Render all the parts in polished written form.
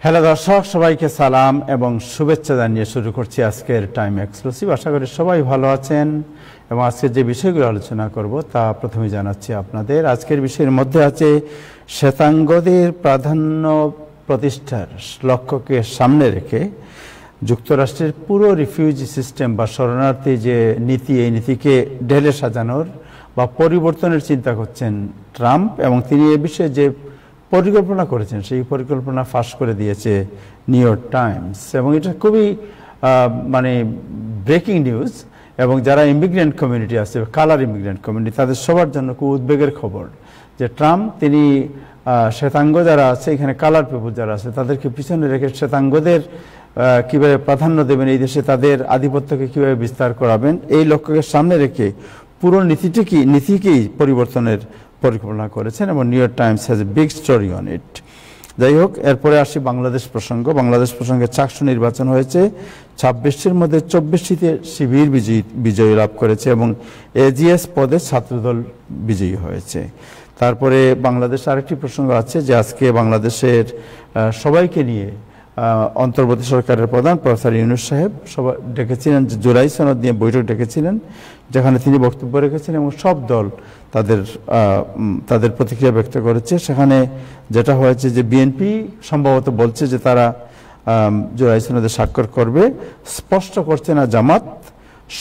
Hello দর্শক, সবাইকে সালাম এবং শুভেচ্ছা জানিয়ে শুরু করছি আজকের টাইম এক্সক্লুসিভ। আশা করি সবাই ভালো আছেন এবং আজকে যে বিষয়গুলো আলোচনা করব তা প্রথমে জানাচ্ছি আপনাদের। আজকের বিষয়ের মধ্যে আছে শ্বেতাঙ্গদের প্রাধান্য প্রতিষ্ঠার লক্ষ্যকে সামনে রেখে যুক্তরাষ্ট্রের পুরো রিফিউজি সিস্টেম বা শরণার্থী যে নীতি, এই নীতিকে ঢেলে সাজানোর বা পরিবর্তনের চিন্তা করছেন ট্রাম্প, এবং তিনি এ বিষয়ে যে পরিকল্পনা করেছেন সেই পরিকল্পনা ফাঁস করে দিয়েছে নিউ ইয়র্ক টাইমস। এবং এটা খুবই ব্রেকিং নিউজ, এবং যারা ইমিগ্রেন্ট কমিউনিটি আছে, কালার ইমিগ্রেন্ট কমিউনিটি, তাদের সবার জন্য খুব উদ্বেগের খবর যে ট্রাম্প তিনি শ্বেতাঙ্গ যারা আছে, এখানে কালার পিপল যারা আছে, তাদেরকে পিছনে রেখে শ্বেতাঙ্গদের কীভাবে প্রাধান্য দেবেন, এই দেশে তাদের আধিপত্যকে কীভাবে বিস্তার করাবেন, এই লক্ষ্যকে সামনে রেখে পুরো নীতিকেই পরিবর্তনের পরিকল্পনা করেছেন। এবং new York Times has a big story on it. যাই হোক, এরপরে আসি বাংলাদেশ প্রসঙ্গ। বাংলাদেশ প্রসঙ্গে চাকসু নির্বাচন হয়েছে, 26টির মধ্যে 24টিতে শিবির বিজয়ী লাভ করেছে এবং এজিএস পদে ছাত্রদল বিজয়ী হয়েছে। তারপরে বাংলাদেশ আরেকটি প্রসঙ্গ আছে যে আজকে বাংলাদেশের সবাইকে নিয়ে অন্তর্বর্তী সরকারের প্রধান প্রফেসর ইউনূস সাহেব সবাই ডেকেছিলেন, জুলাই সনদ নিয়ে বৈঠক ডেকেছিলেন, যেখানে তিনি বক্তব্য রেখেছেন এবং সব দল তাদের প্রতিক্রিয়া ব্যক্ত করেছে। সেখানে যেটা হয়েছে যে বিএনপি সম্ভবত বলছে যে তারা জুলাই সনদে স্বাক্ষর করবে, স্পষ্ট করছে না জামাত,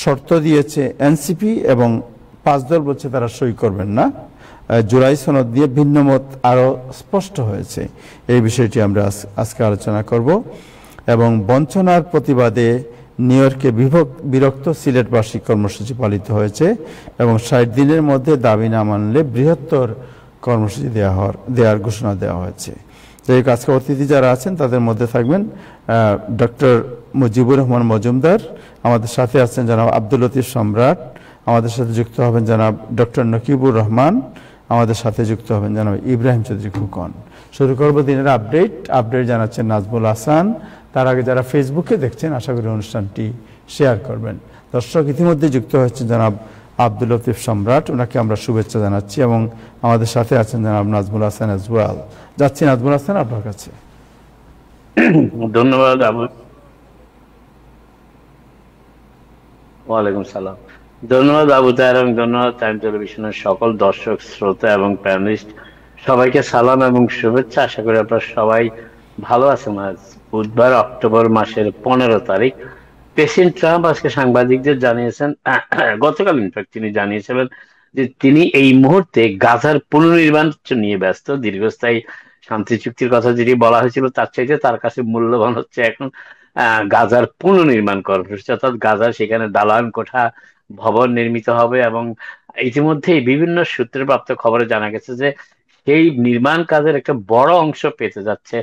শর্ত দিয়েছে এনসিপি, এবং 5 দল বলছে তারা সই করবেন না। জুলাই সনদ দিয়ে ভিন্নমত আরও স্পষ্ট হয়েছে। এই বিষয়টি আমরা আজকে আলোচনা করব। এবং বঞ্চনার প্রতিবাদে নিউ ইয়র্কে বিরক্ত সিলেট বার্ষিক কর্মসূচি পালিত হয়েছে এবং 60 দিনের মধ্যে দাবি না মানলে বৃহত্তর কর্মসূচি দেওয়ার ঘোষণা দেওয়া হয়েছে। যাই হোক, আজকে অতিথি যারা আছেন তাদের মধ্যে থাকবেন ডক্টর মুজিবুর রহমান মজুমদার, আমাদের সাথে আছেন জনাব আব্দুল লতিফ সম্রাট, আমাদের সাথে যুক্ত হবেন জনাব ডক্টর নকিবুর রহমান, আমাদের সাথে যুক্ত হবেন জনাব ইব্রাহিম চৌধুরী খোকন। শুরু করব দিনের আপডেট জানাচ্ছেন নাজমুল হাসান। তার আগে যারা ফেসবুকে দেখছেন আশা করি অনুষ্ঠানটি শেয়ার করবেন। দর্শক ইতিমধ্যে যুক্ত হয়েছেন জনাব আব্দুল লতিফ সম্রাট, ওনাকে আমরা শুভেচ্ছা জানাচ্ছি, এবং আমাদের সাথে আছেন জনাব নাজমুল হাসান as well। যাচ্ছি নাজমুল হাসান আপনার কাছে। ধন্যবাদ আবু। ওয়ালাইকুম সালাম। ধন্যবাদ আবু তাহের, এবং ধন্যবাদ টাইম টেলিভিশনের সকল দর্শক শ্রোতা এবং প্যানেলিস্ট, সবাইকে সালাম এবং শুভেচ্ছা। আশা করি আপনারা সবাই ভালো আছেন। আজ বুধবার অক্টোবর মাসের 15 তারিখ প্রেসিডেন্ট ট্রাম্প আজকে সাংবাদিকদের জানিয়েছেন, গতকাল ইনফ্যাক্ট তিনি জানিয়েছিলেন যে তিনি এই মুহূর্তে গাজার পুনর্নির্মাণ নিয়ে ব্যস্ত। দীর্ঘস্থায়ী শান্তি চুক্তির কথা যেটি বলা হয়েছিল তার চাইতে তার কাছে মূল্যবান হচ্ছে এখন গাজার পুনর্নির্মাণ কর্মসূচি, অর্থাৎ গাজার সেখানে দালান কোঠা ভবন নির্মিত হবে। এবং ইতিমধ্যেই বিভিন্ন সূত্রে প্রাপ্ত খবরে জানা গেছে যে সেই নির্মাণ কাজের একটা বড় অংশ পেতে যাচ্ছে,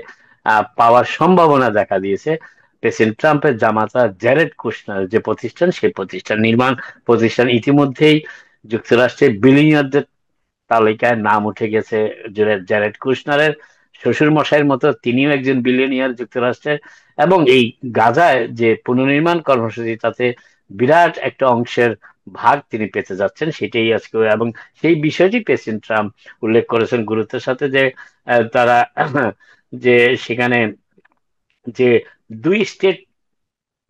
পাওয়ার সম্ভাবনা দেখা দিয়েছে প্রেসিডেন্ট ট্রাম্পের জামাতা জ্যারেড কুশনার যে প্রতিষ্ঠান, সেই নির্মাণ প্রতিষ্ঠান। ইতিমধ্যেই যুক্তরাষ্ট্রের বিলিয়নিয়ারদের তালিকায় নাম উঠে গেছে জ্যারেড কুশনারের শ্বশুর মশাইয়ের মতো, তিনিও একজন বিলিয়নিয়ার যুক্তরাষ্ট্রের। এবং এই গাজায় যে পুনর্নির্মাণ কর্মসূচি, তাতে বিরাট একটা অংশের ভাগ তিনি পেতে যাচ্ছেন, সেটাই আজকে। এবং সেই বিষয়টি প্রেসিডেন্ট ট্রাম্প উল্লেখ করেছেন গুরুত্বের সাথে যে তারা যে সেখানে যে 2 স্টেট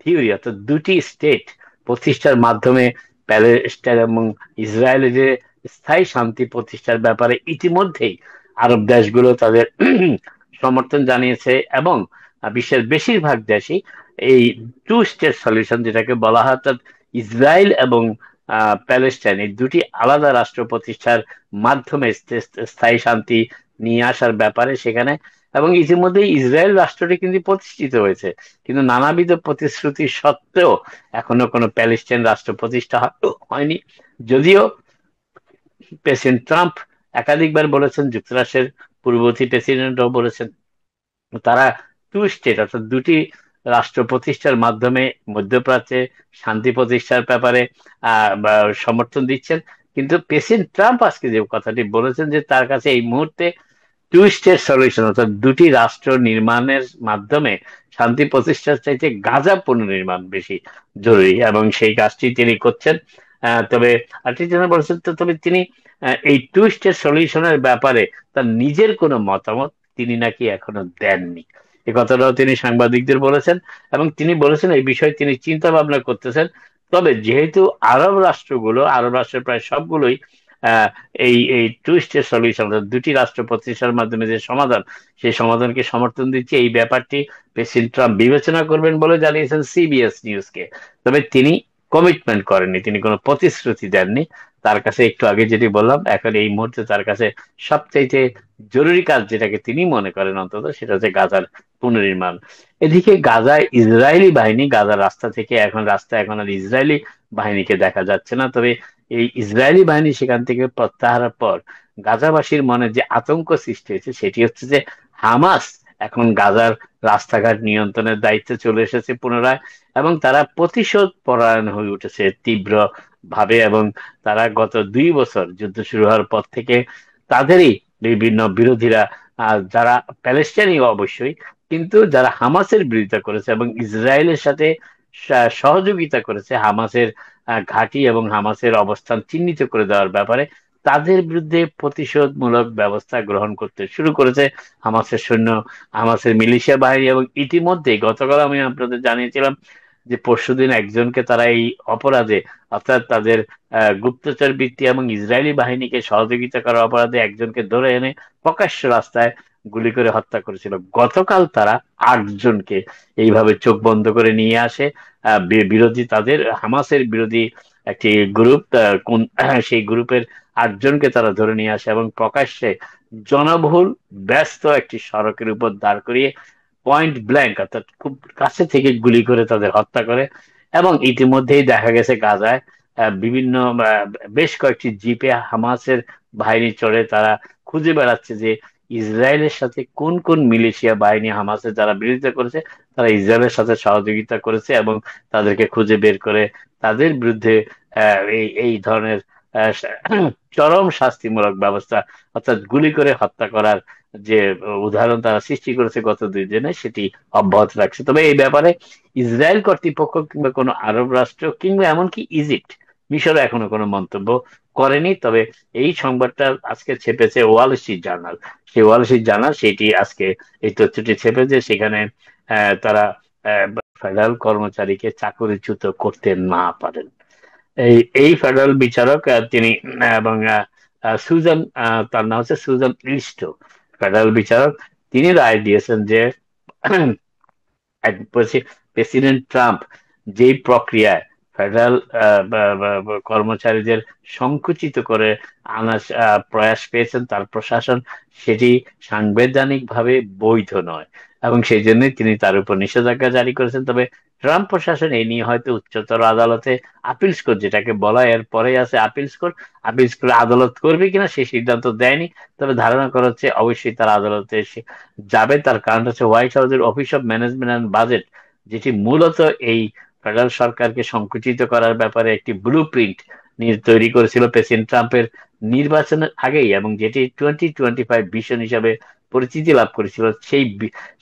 থিওরি, অর্থাৎ 2টি স্টেট প্রতিষ্ঠার মাধ্যমে প্যালেস্টাইন এবং ইসরায়েলের যে স্থায়ী শান্তি প্রতিষ্ঠার ব্যাপারে ইতিমধ্যেই আরব দেশগুলো তাদের সমর্থন জানিয়েছে। এবং বিশ্বের বেশিরভাগ দেশই এই 2 স্টেট সলিউশন যেটাকে বলা হয়, অর্থাৎ ইসরায়েল এবং প্যালেস্টাইন, এই 2টি আলাদা রাষ্ট্র প্রতিষ্ঠার মাধ্যমে স্থায়ী শান্তি নিয়ে আসার ব্যাপারে সেখানে। এবং ইতিমধ্যে ইসরায়েল রাষ্ট্রটি কিন্তু প্রতিষ্ঠিত হয়েছে, কিন্তু নানাবিধ প্রতিশ্রুতি সত্ত্বেও এখনো কোনো প্যালেস্টাইন রাষ্ট্র প্রতিষ্ঠা হয়নি। যদিও প্রেসিডেন্ট ট্রাম্প একাধিকবার বলেছেন, যুক্তরাষ্ট্রের পূর্ববর্তী প্রেসিডেন্টও বলেছেন, তারা 2 স্টেট অর্থাৎ 2টি রাষ্ট্র প্রতিষ্ঠার মাধ্যমে মধ্যপ্রাচ্যে শান্তি প্রতিষ্ঠার ব্যাপারে সমর্থন দিচ্ছেন। কিন্তু প্রেসিডেন্ট ট্রাম্প আজকে যে কথাটি বলেছেন যে তার কাছে এই মুহূর্তে 2 স্টেট সলিউশন অর্থাৎ 2টি রাষ্ট্র নির্মাণের মাধ্যমে শান্তি প্রতিষ্ঠার চাইতে গাজা পুনর্নির্মাণ বেশি জরুরি, এবং সেই কাজটি তিনি করছেন। তবে আরেকটি যেন বলেছেন, তবে তিনি এই 2 স্টেট সলিউশনের ব্যাপারে তার নিজের কোনো মতামত তিনি নাকি এখনো দেননি। এ কথাটাও তিনি সাংবাদিকদের বলেছেন, এবং তিনি বলেছেন এই বিষয়ে তিনি চিন্তা ভাবনা করতেছেন। তবে যেহেতু আরব রাষ্ট্রের প্রায় সবগুলোই আহ, এই টু স্টেট সলিউশন, দুটি রাষ্ট্র প্রতিষ্ঠার মাধ্যমে যে সমাধান, সেই সমাধানকে সমর্থন দিচ্ছে, এই ব্যাপারটি প্রেসিডেন্ট ট্রাম্প বিবেচনা করবেন বলে জানিয়েছেন সিবিএস নিউজকে। তবে তিনি কমিটমেন্ট করেননি, তিনি কোনো প্রতিশ্রুতি দেননি। তার কাছে একটু আগে যেটি বললাম, এখন এই মুহূর্তে তার কাছে সবচাইতে জরুরি কাজ যেটাকে তিনি মনে করেন অন্তত, সেটা হচ্ছে গাজার পুনর্নির্মাণ। এদিকে গাজায় ইসরায়েলি বাহিনী, গাজার রাস্তা এখন আর ইসরায়েলি বাহিনীকে দেখা যাচ্ছে না। তবে এই ইসরায়েলি বাহিনী সেখান থেকে প্রত্যাহারের পর গাজাবাসীর মনে যে আতঙ্ক সৃষ্টি হয়েছে, সেটি হচ্ছে যে হামাস এখন গাজার রাস্তাঘাট নিয়ন্ত্রণের দায়িত্বে চলে এসেছে পুনরায়, এবং তারা প্রতিশোধ পরায়ণ হয়ে উঠেছে তীব্র ভাবে। এবং তারা গত 2 বছর যুদ্ধ শুরু হওয়ার পর থেকে তাদেরই বিভিন্ন বিরোধীরা, যারা প্যালেস্টাইনি অবশ্যই, কিন্তু যারা হামাসের বিরোধিতা করেছে এবং ইসরায়েলের সাথে সহযোগিতা করেছে হামাসের ঘাঁটি এবং হামাসের অবস্থান চিহ্নিত করে দেওয়ার ব্যাপারে, তাদের বিরুদ্ধে প্রতিশোধমূলক ব্যবস্থা গ্রহণ করতে শুরু করেছে হামাসের সৈন্য, হামাসের মিলিশিয়া বাহিনী। এবং ইতিমধ্যে গতকাল আমি আপনাদের জানিয়েছিলাম যে পরশুদিন একজনকে তারা এই অপরাধে, অর্থাৎ তাদের গুপ্তচর বৃত্তি এবং ইসরায়েলি বাহিনীকে সহযোগিতা করার অপরাধে একজনকে ধরে এনে প্রকাশ্য রাস্তায় গুলি করে হত্যা করেছিল। গতকাল তারা 8 জনকে এইভাবে চোখ বন্ধ করে নিয়ে আসে। তাদের হামাসের বিরোধী একটি গ্রুপ, কোন সেই গ্রুপের 8 জনকে তারা ধরে নিয়ে আসে এবং প্রকাশ্যে জনবহুল ব্যস্ত একটি সড়কের উপর দাঁড় করিয়ে পয়েন্ট ব্ল্যাঙ্ক, অর্থাৎ খুব কাছে থেকে গুলি করে তাদের হত্যা করে। এবং ইতিমধ্যেই দেখা গেছে গাজায় বিভিন্ন বেশ কয়েকটি জিপে হামাসের বাহিনী চড়ে তারা খুঁজে বেড়াচ্ছে যে ইসরায়েলের সাথে কোন কোন মিলিশিয়া বাহিনী হামাসের যারা বিরোধিতা করেছে, তারা ইসরায়েলের সাথে সহযোগিতা করেছে, এবং তাদেরকে খুঁজে বের করে তাদের বিরুদ্ধে এই ধরনের চরম শাস্তিমূলক ব্যবস্থা, অর্থাৎ গুলি করে হত্যা করার যে উদাহরণ তারা সৃষ্টি করেছে গত 2 দিনে, সেটি অব্যাহত রাখছে। তবে এই ব্যাপারে ইসরায়েল কর্তৃপক্ষ কিংবা কোনো আরব রাষ্ট্র কিংবা এমনকি ইজিপ্ট, মিশরও এখনো কোনো মন্তব্য করেনি। তবে এই সংবাদটা আজকে ছেপেছে ওয়াল স্ট্রিট জার্নাল। সেই ওয়াল স্ট্রিট জার্নাল সেটি আজকে এই তথ্যটি ছেপেছে, সেখানে তারা ফেডারেল কর্মচারীকে চাকরিচ্যুত করতে না পারেন। এই ফেডারেল বিচারক তিনি এবং সুজান, তার নাম হচ্ছে সুজান ইলিস্টো, ফেডারেল বিচারক, তিনি রায় দিয়েছেন যে প্রেসিডেন্ট ট্রাম্প যেই প্রক্রিয়ায় ফেডারেল কর্মচারীদের সংকুচিত করে আনার প্রয়াস পেয়েছেন তার প্রশাসন, সেটি সাংবিধানিকভাবে বৈধ নয়, এবং সেই জন্য তিনি তার উপর নিষেধাজ্ঞা জারি করেছেন। তবে ট্রাম্প প্রশাসন এই নিয়ে হয়তো উচ্চতর আদালতে আপিলস কোর্ট, যেটাকে বলা এর পরে আছে আপিলস কোর্ট, আপিলস কোর্ট আদালত করবে কিনা সেই সিদ্ধান্ত দেয়নি। তবে ধারণা করা হচ্ছে অবশ্যই তারা আদালতে যাবে। তার কারণ হচ্ছে হোয়াইট হাউসের office of management and budget, যেটি মূলত এই ফেডারেল সরকারকে সংকুচিত করার ব্যাপারে একটি ব্লু প্রিন্ট তৈরি করেছিল প্রেসিডেন্ট ট্রাম্পের নির্বাচনের আগেই, এবং যেটি 2025 ভিশন হিসাবে পরিচিতি লাভ করেছিল,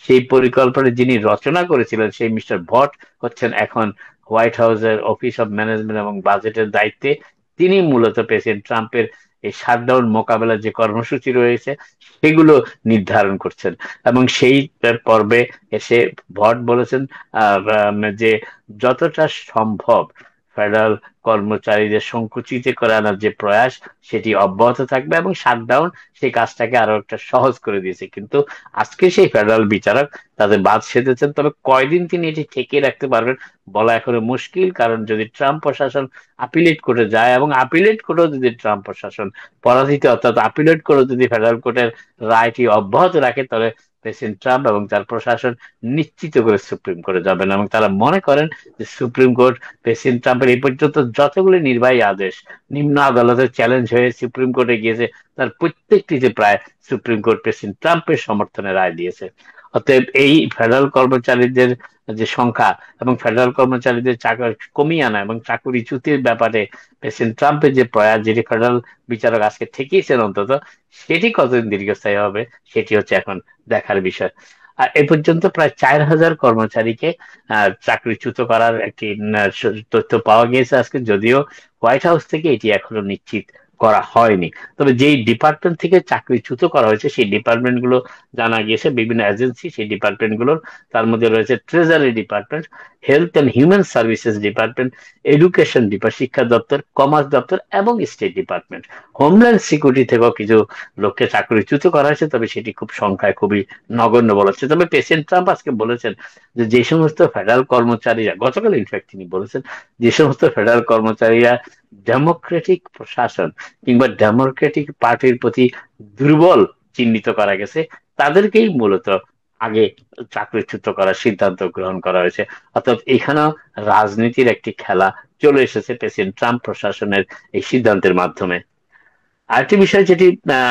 সেই পরিকল্পনা যিনি রচনা করেছিলেন সেই মিস্টার ভট হচ্ছেন এখন হোয়াইট হাউসের অফিস অফ ম্যানেজমেন্ট এবং বাজেটের দায়িত্বে। তিনি মূলত প্রেসিডেন্ট ট্রাম্পের এই শাটডাউন মোকাবেলার যে কর্মসূচি রয়েছে সেগুলো নির্ধারণ করছেন। এবং সেই পর্বে এসে ভট বলেছেন যে যতটা সম্ভব ফেডারেল কর্মচারীদের সংকুচিত করে আনার যে প্রয়াস, সেটি অব্যাহত থাকবে, এবং শাটডাউন সেই কাজটাকে আরো একটা সহজ করে দিয়েছে। কিন্তু আজকে সেই ফেডারেল বিচারক তাদের বাদ সেধেছেন। তবে কয়দিন তিনি এটি ঠেকিয়ে রাখতে পারবেন বলা এখনো মুশকিল, কারণ যদি ট্রাম্প প্রশাসন আপিলেট কোর্টে যায় এবং আপিলেট কোর্টেও যদি ট্রাম্প প্রশাসন পরাজিত, অর্থাৎ আপিলেট কোর্টে যদি ফেডারেল কোর্টের রায়টি অব্যাহত রাখে, তাহলে প্রেসিডেন্ট ট্রাম্প এবং তার প্রশাসন নিশ্চিত করে সুপ্রিম কোর্টে যাবেন। এবং তারা মনে করেন যে সুপ্রিম কোর্ট প্রেসিডেন্ট ট্রাম্পের এই পর্যন্ত যতগুলি নির্বাহী আদেশ নিম্ন আদালতের চ্যালেঞ্জ হয়ে সুপ্রিম কোর্টে গিয়েছে, তার প্রত্যেকটিতে প্রায় সুপ্রিম কোর্ট প্রেসিডেন্ট ট্রাম্পের সমর্থনে রায় দিয়েছে। অতএব এই ফেডারেল কর্মচারীদের যে সংখ্যা এবং ফেডারেল কর্মচারীদের চাকরি কমিয়ে আনা এবং চাকরিচ্যুতির ব্যাপারে প্রেসিডেন্ট ট্রাম্পের যে প্রয়াস, যেটি ফেডারেল বিচারক আজকে ঠেকিয়েছেন অন্তত, সেটি কতদিন দীর্ঘস্থায়ী হবে সেটি হচ্ছে এখন দেখার বিষয়। আর এ পর্যন্ত প্রায় 4,000 কর্মচারীকে চাকরিচ্যুত করার একটি তথ্য পাওয়া গিয়েছে আজকে, যদিও হোয়াইট হাউস থেকে এটি এখনো নিশ্চিত করা হয়নি। তবে যেই ডিপার্টমেন্ট থেকে চাকরিচ্যুত করা হয়েছে সেই ডিপার্টমেন্ট গুলো জানা গিয়েছে বিভিন্ন এজেন্সি, সেই ডিপার্টমেন্ট গুলোর তার মধ্যে রয়েছে treasury department, health and human services department, education department শিক্ষা দপ্তর, কমার্স দপ্তর এবং স্টেট ডিপার্টমেন্ট। হোমল্যান্ড সিকিউরিটি থেকেও কিছু লোককে চাকরিচ্যুত করা হয়েছে, তবে সেটি খুব সংখ্যায় খুবই নগণ্য বলা হচ্ছে। তবে প্রেসিডেন্ট ট্রাম্প আজকে বলেছেন যে যে সমস্ত ফেডারেল কর্মচারীরা, গতকাল ইনফ্যাক্ট তিনি বলেছেন, যে সমস্ত ফেডারেল কর্মচারীরা ডেমোক্রেটিক প্রশাসন কিংবা ডেমোক্রেটিক পার্টির প্রতি দুর্বল চিহ্নিত করা গেছে, তাদেরকেই মূলত আগে চাকরিচ্যুত করার সিদ্ধান্ত গ্রহণ করা হয়েছে। অর্থাৎ এখানেও রাজনীতির একটি খেলা চলে এসেছে প্রেসিডেন্ট ট্রাম্প প্রশাসনের এই সিদ্ধান্তের মাধ্যমে। আরেকটি বিষয় যেটি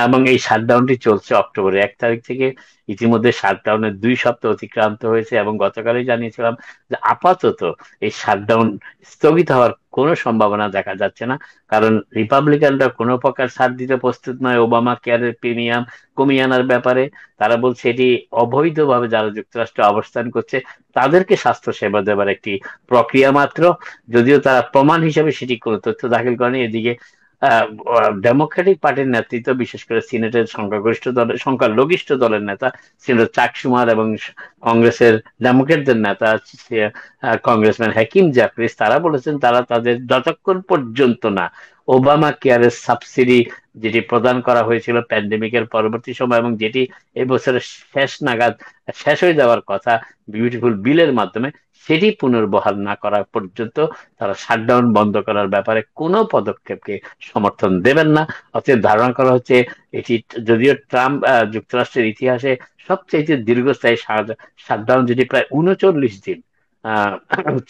এবং এই শাটডাউনটি চলছে অক্টোবরের 1 তারিখ থেকে। ইতিমধ্যে শাটডাউনের 2 সপ্তাহ অতিক্রান্ত হয়েছে এবং গতকালই জানিয়েছিলাম যে আপাতত এই শাটডাউন স্থগিত হওয়ার কোনো সম্ভাবনা দেখা যাচ্ছে না, কারণ রিপাবলিকানরা কোনো প্রকার ছাড় দিতে প্রস্তুত নয় ওবামা কেয়ারের প্রিমিয়াম কমিয়ে আনার ব্যাপারে। তারা বলছে এটি অবৈধভাবে যারা যুক্তরাষ্ট্রে অবস্থান করছে তাদেরকে স্বাস্থ্য সেবা দেওয়ার একটি প্রক্রিয়া মাত্র, যদিও তারা প্রমাণ হিসেবে সেটি কোনো তথ্য দাখিল করেনি। এদিকে ডেমোক্রেটিক পার্টির নেতৃত্ব, বিশেষ করে সিনেটের সংখ্যালঘিষ্ঠ দলের নেতা সিনেটর চাক শুমার এবং কংগ্রেসের ডেমোক্রেটদের নেতা কংগ্রেসম্যান হাকিম জাফরিস, তারা বলেছেন তারা তাদের যতক্ষণ পর্যন্ত না ওবামা কেয়ারের সাবসিডি যেটি প্রদান করা হয়েছিল প্যান্ডেমিকের পরবর্তী সময় এবং যেটি এবছরের শেষ নাগাদ শেষ হয়ে যাওয়ার কথা বিউটিফুল বিলের মাধ্যমে, সেটি পুনর্বহাল না করা পর্যন্ত তারা শাটডাউন বন্ধ করার ব্যাপারে কোনো পদক্ষেপকে সমর্থন দেবেন না। অতএব ধারণা করা হচ্ছে এটি, যদিও ট্রাম্প যুক্তরাষ্ট্রের ইতিহাসে সবচেয়ে দীর্ঘস্থায়ী শাটডাউন, যেটি প্রায় 39 দিন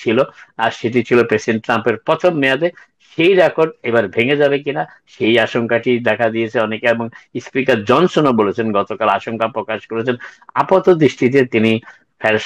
ছিল, আর সেটি ছিল প্রেসিডেন্ট ট্রাম্পের প্রথম মেয়াদে, সেই রেকর্ড এবার ভেঙে যাবে কিনা সেই আশঙ্কাটি দেখা দিয়েছে অনেকে। এবং স্পিকার জনসনও বলেছেন, গতকাল আশঙ্কা প্রকাশ করেছেন আপাত দৃষ্টিতে তিনি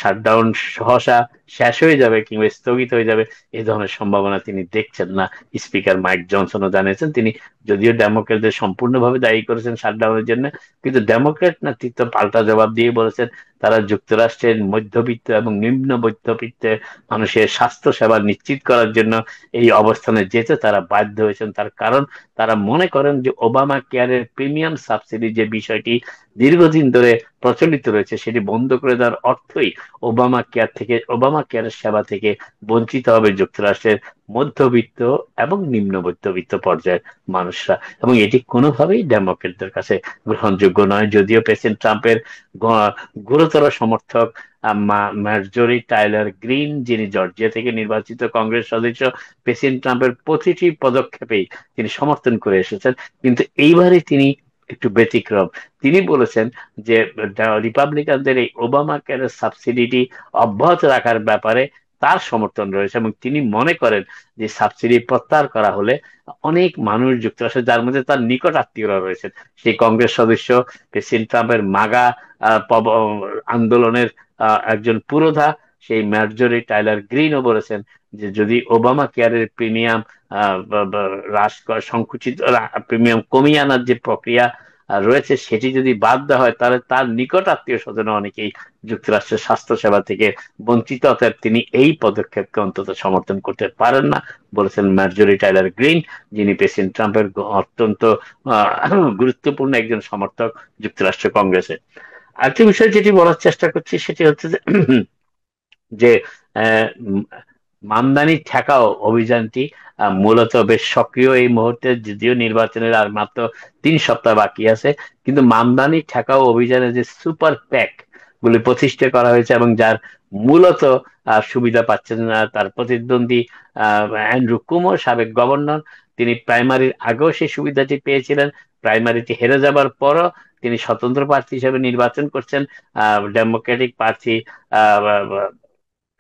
শাটডাউন সহসা শেষ হয়ে যাবে কিংবা স্থগিত হয়ে যাবে এই ধরনের সম্ভাবনা তিনি দেখছেন না। স্পিকার মাইক জনসনও জানিয়েছেন, তিনি যদিও ডেমোক্রেটদের সম্পূর্ণভাবে দায়ী করেছেন শাটডাউনের জন্য, কিন্তু ডেমোক্রেট নেতৃত্ব পাল্টা জবাব দিয়ে বলেছেন তারা যুক্তরাষ্ট্রের মধ্যবিত্ত এবং নিম্ন মধ্যবিত্তের মানুষের স্বাস্থ্য সেবা নিশ্চিত করার জন্য এই অবস্থানে যেতে তারা বাধ্য হয়েছেন। তার কারণ তারা মনে করেন যে ওবামা কেয়ারের প্রিমিয়াম সাবসিডি যে বিষয়টি দীর্ঘদিন ধরে প্রচলিত রয়েছে সেটি বন্ধ করে দেওয়ার অর্থই ওবামা কেয়ারের সেবা থেকে বঞ্চিত হবে যুক্তরাষ্ট্রের মধ্যবিত্ত এবং নিম্ন মধ্যবিত্ত পর্যায়ের মানুষরা, এবং এটি কোনোভাবেই ডেমোক্রেটদের কাছে গ্রহণযোগ্য নয়। যদিও প্রেসিডেন্ট ট্রাম্পের গুরুতর সমর্থক মার্জরি টাইলার গ্রিন, যিনি জর্জিয়া থেকে নির্বাচিত কংগ্রেস সদস্য, প্রেসিডেন্ট ট্রাম্পের প্রতিটি পদক্ষেপেই তিনি সমর্থন করে এসেছেন, কিন্তু এইবারে তিনি একটু ব্যতিক্রম। তিনি বলেছেন যে রিপাবলিকানদের এই ওবামা কেয়ারের সাবসিডিটি অব্যাহত রাখার ব্যাপারে তার সমর্থন রয়েছে এবং তিনি মনে করেন যে সাবসিডি প্রত্যাহার করা হলে অনেক মানুষ যুক্তরাষ্ট্রে, যার মধ্যে তার নিকট আত্মীয়রা রয়েছেন, সেই কংগ্রেস সদস্য প্রেসিডেন্ট ট্রাম্পের মাগা আন্দোলনের একজন পুরোধা সেই মার্জরি টাইলার গ্রিনও বলেছেন যে যদি ওবামা কেয়ারের প্রিমিয়াম সংকুচিত প্রিমিয়াম কমিয়ে আনার যে প্রক্রিয়া রয়েছে সেটি যদি বাদ দেওয়া হয় তাহলে তার নিকট আত্মীয় স্বজন অনেকেই যুক্তরাষ্ট্রের স্বাস্থ্য সেবা থেকে বঞ্চিত, অর্থাৎ তিনি এই পদক্ষেপকে অন্তত সমর্থন করতে পারেন না বলেছেন মার্জরি টাইলার গ্রিন, যিনি প্রেসিডেন্ট ট্রাম্পের অত্যন্ত গুরুত্বপূর্ণ একজন সমর্থক যুক্তরাষ্ট্র কংগ্রেসে। আরেকটি বিষয় যেটি বলার চেষ্টা করছি সেটি হচ্ছে যে মামদানি ঠেকাও অভিযানটি মূলত বেশ সক্রিয় এই মুহূর্তে, যদিও নির্বাচনের আর মাত্র 3 সপ্তাহ বাকি আছে, কিন্তু মামদানি ঠেকাও অভিযানে যে সুপার প্যাক গুলি প্রতিষ্ঠা করা হয়েছে এবং যার মূলত সুবিধা পাচ্ছেন তার প্রতিদ্বন্দ্বী অ্যান্ড্রু কুমো, সাবেক গভর্নর, তিনি প্রাইমারির আগেও সেই সুবিধাটি পেয়েছিলেন, প্রাইমারিটি হেরে যাবার পরও তিনি স্বতন্ত্র প্রার্থী হিসেবে নির্বাচন করছেন ডেমোক্রেটিক প্রার্থী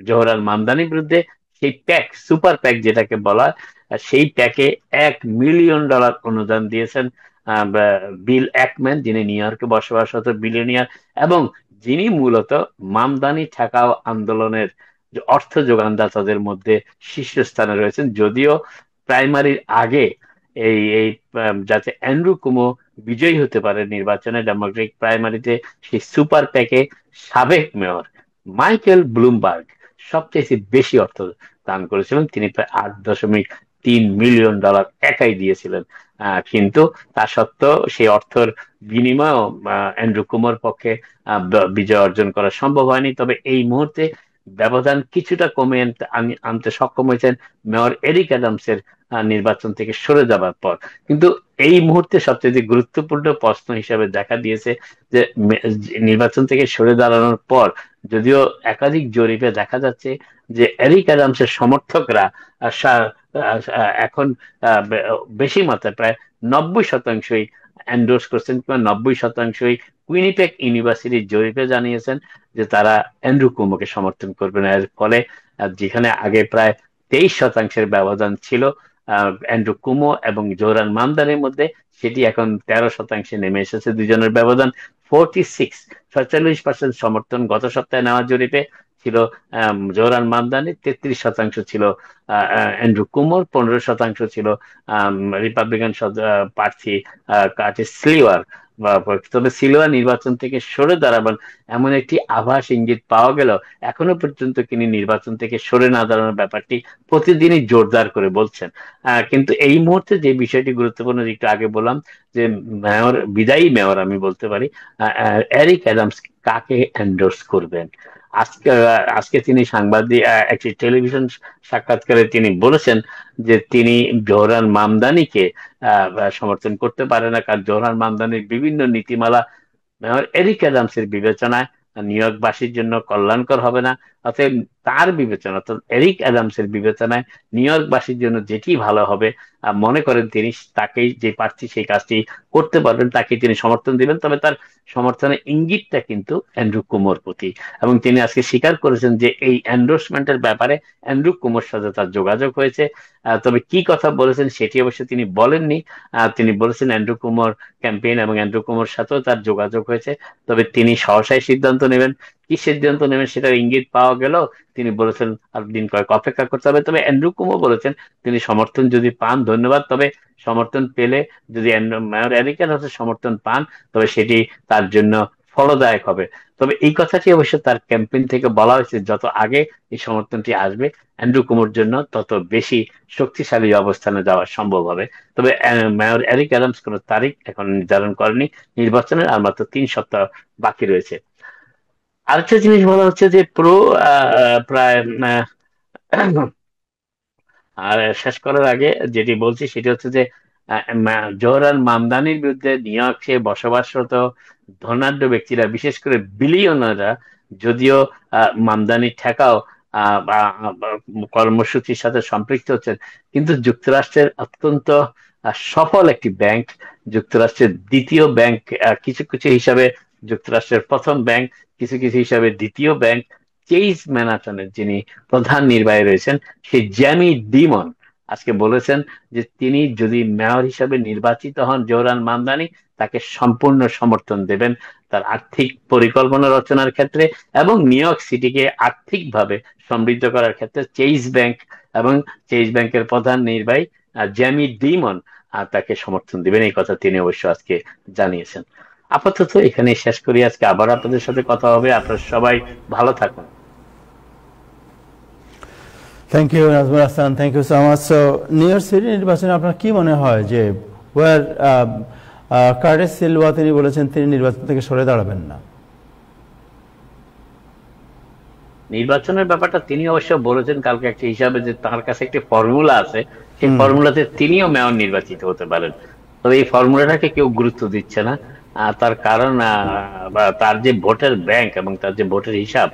জোহরাল মামদানির বিরুদ্ধে। সেই প্যাক, সুপার প্যাক যেটাকে বলা হয়, সেই প্যাকে $1 মিলিয়ন অনুদান দিয়েছেন বিল একম্যান, যিনি নিউ ইয়র্কে বসবাসরত বিলিয়নিয়ার এবং যিনি মূলত মামদানি ঠেকাও আন্দোলনের যে অর্থ যোগানদাতাদের মধ্যে শীর্ষস্থানে রয়েছেন। যদিও প্রাইমারির আগে এই এই যাতে অ্যান্ড্রু কুমো বিজয়ী হতে পারে নির্বাচনে ডেমোক্রেটিক প্রাইমারিতে, সেই সুপার প্যাকে সাবেক মেয়র মাইকেল ব্লুমবার্গ সবচেয়ে বেশি অর্থ দান করেছিলেন, তিনি প্রায় $3 মিলিয়ন একাই দিয়েছিলেন। কিন্তু তা সত্ত্বেও সেই অর্থের বিনিময়েও অ্যান্ড্রু কুমোর পক্ষে বিজয় অর্জন করা সম্ভব হয়নি। তবে এই মুহূর্তে ব্যবধান কিছুটা কমে আনতে সক্ষম হয়েছেন মেয়র এরিক অ্যাডামসের নির্বাচন থেকে সরে যাবার পর। কিন্তু এই মুহূর্তে সবচেয়ে গুরুত্বপূর্ণ প্রশ্ন হিসাবে দেখা দিয়েছে যে নির্বাচন থেকে সরে দাঁড়ানোর পর যদিও একাধিক জরিপে দেখা যাচ্ছে যে এরিক অ্যাডামসের সমর্থকরা এখন বেশি মাত্রায় প্রায় 90%ই এন্ডোর্স করছেন, কিংবা 90%ই কুইনিপেক ইউনিভার্সিটির জরিপে জানিয়েছেন যে তারা অ্যান্ড্রু কুমোকে সমর্থন করবেন। এর ফলে যেখানে আগে প্রায় 23%-এর ব্যবধান ছিল অ্যান্ড্রু কুমো এবং জোহরান মামদানির মধ্যে, সেটি এখন 13%-এ নেমে এসেছে দুজনের ব্যবধান। 46% সমর্থন গত সপ্তাহে নেওয়া জরিপে ছিল জোহরান মামদানি, 33% ছিল অ্যান্ড্রু কুমোর, 15% ছিল রিপাবলিকান প্রার্থী কার্টিস সিলওয়ার। তবে সিলওয়ার নির্বাচন থেকে সরে দাঁড়াবেন এমন একটি আভাস ইঙ্গিত পাওয়া গেল এখনো পর্যন্ত তিনি নির্বাচন থেকে সরে না দাঁড়ানোর ব্যাপারটি প্রতিদিনই জোরদার করে বলছেন। কিন্তু এই মুহূর্তে যে বিষয়টি গুরুত্বপূর্ণ, একটু আগে বললাম যে বিদায়ী মেয়র আমি বলতে পারি এরিক অ্যাডামস কাকে এন্ডোর্স করবেন। আজকে আজকে তিনি সাংবাদিক একটি টেলিভিশন সাক্ষাৎকারে তিনি বলেছেন যে তিনি জোহরান মামদানিকে সমর্থন করতে পারে না, কারণ জোহরান মামদানির বিভিন্ন নীতিমালা মেয়র এরিক অ্যাডামসের বিবেচনায় নিউ ইয়র্কবাসীর জন্য কল্যাণকর হবে না। অতএব তার বিবেচনা, অর্থাৎ এরিক অ্যাডামসের বিবেচনায় নিউ ইয়র্কবাসীর জন্য যেটি ভালো হবে মনে করেন তিনি, তাকেই যে প্রার্থী সেই কাজটি করতে পারবেন তাকে তিনি সমর্থন দিবেন। তবে তার সমর্থনের ইঙ্গিতটা কিন্তু অ্যান্ড্রু কুমোর প্রতি, এবং তিনি আজকে স্বীকার করেছেন যে এই এন্ডোর্সমেন্টের ব্যাপারে অ্যান্ড্রু কুমোর সাথে তার যোগাযোগ হয়েছে। তবে কি কথা বলেছেন সেটি অবশ্য তিনি বলেননি। তিনি বলেছেন অ্যান্ড্রু কুমোর ক্যাম্পেইন এবং অ্যান্ড্রু কুমোর সাথেও তার যোগাযোগ হয়েছে, তবে তিনি সহসাই সিদ্ধান্ত নেবেন। কি সিদ্ধান্ত নেবেন সেটার ইঙ্গিত পাওয়া গেল তিনি বলেছেন আর দিন কয়েক অপেক্ষা করতে হবে। তবে অ্যান্ড্রু কুমো বলেছেন তিনি সমর্থন যদি পান ধন্যবাদ, তবে সমর্থন পেলে যদি মেয়র এরিক অ্যাডামসের সমর্থন পান তবে সেটি তার জন্য ফলদায়ক হবে। তবে এই কথাটি অবশ্য তার ক্যাম্পেইন থেকে বলা হয়েছে যত আগে এই সমর্থনটি আসবে অ্যান্ড্রু কুমোর জন্য তত বেশি শক্তিশালী অবস্থানে যাওয়া সম্ভব হবে। তবে মেয়র এরিক অ্যাডামস কোন তারিখ এখন নির্ধারণ করেনি, নির্বাচনের আর মাত্র 3 সপ্তাহ বাকি রয়েছে। আরেকটা জিনিস বলা হচ্ছে যে প্রায় আর শেষ করার আগে যেটি বলছি সেটি হচ্ছে যে জোহরান মামদানির বিরুদ্ধে নিউ ইয়র্কে বসবাসরত ধনাঢ্য ব্যক্তিরা, বিশেষ করে বিলিয়নাররা, যদিও মামদানি ঠেকাও কর্মসূচির সাথে সম্পৃক্ত হচ্ছেন, কিন্তু যুক্তরাষ্ট্রের অত্যন্ত সফল একটি ব্যাংক, যুক্তরাষ্ট্রের দ্বিতীয় ব্যাংক, কিছু কিছু হিসাবে যুক্তরাষ্ট্রের প্রথম ব্যাংক, কিছু কিছু হিসাবে দ্বিতীয় ব্যাংক, চেইজ ম্যানহাটনের যিনি প্রধান নির্বাহী রয়েছেন সেই জ্যামি ডিমন আজকে বলেছেন যে তিনি যদি মেয়র হিসাবে নির্বাচিত হন জোহরান মামদানি তাকে সম্পূর্ণ সমর্থন দেবেন তার আর্থিক পরিকল্পনা রচনার ক্ষেত্রে এবং নিউ ইয়র্ক সিটিকে আর্থিকভাবে সমৃদ্ধ করার ক্ষেত্রে চেইজ ব্যাংক এবং চেইজ ব্যাংকের প্রধান নির্বাহী জ্যামি ডিমন তাকে সমর্থন দিবেন, এই কথা তিনি অবশ্য আজকে জানিয়েছেন। আপাতত এখানে শেষ করি, আজকে আবার আপনাদের সাথে কথা হবে। আপনারা সবাই ভালো থাকুন। Thank you Nazmul Hasan, thank you so much. So New York City নির্বাচনে আপনার কি মনে হয় যে ওয়ার কার্টিস সিলওয়া তিনি বলেছেন তিনি নির্বাচন থেকে সরে দাঁড়াবেন না? নির্বাচনের ব্যাপারটা তিনি অবশ্য বলেছেন কালকে একটা হিসাবে যে তার কাছে একটি ফর্মুলা আছে, সেই ফর্মুলাতে তিনিও মেয়র নির্বাচিত হতে পারেন। তবে এই ফর্মুলাটাকে কেউ গুরুত্ব দিচ্ছে না। তার কারণ তার যে ভোটের ব্যাংক এবং তার যে ভোটের হিসাব,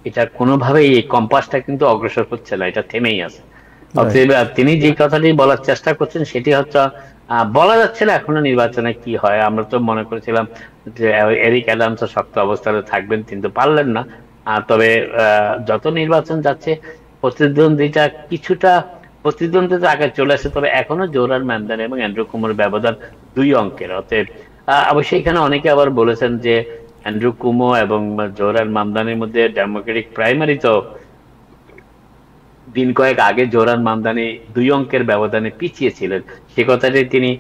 এটা কোনোভাবেই এই কম্পাসটা কিন্তু অগ্রসর হচ্ছে না, এটা থেমেই আছে। অতএব তিনি যে কথাটি বলার চেষ্টা করছেন সেটি হচ্ছে বলা যাচ্ছে না এখনো নির্বাচনে কি হয়। আমরা তো মনে করেছিলাম যে এরিক অ্যাডামস শক্ত অবস্থানে থাকবেন, কিন্তু পারলেন না। তবে যত নির্বাচন যাচ্ছে প্রতিদ্বন্দ্বিতা আগে চলে আসে। তবে এখনো জোহরান মামদানি এবং অ্যান্ড্রু কুমোর ব্যবধান 2 অঙ্কের। অতএব অবশ্যই এখানে অনেকে আবার বলেছেন যে অ্যান্ড্রু কুমো এবং জোহরান মামদানির মধ্যে ডেমোক্রেটিক প্রাইমারি তো দিন কয়েক আগে জোহরান মামদানি 2 অঙ্কের ব্যবধানে পিছিয়ে ছিলেন, সে কথাটি তিনি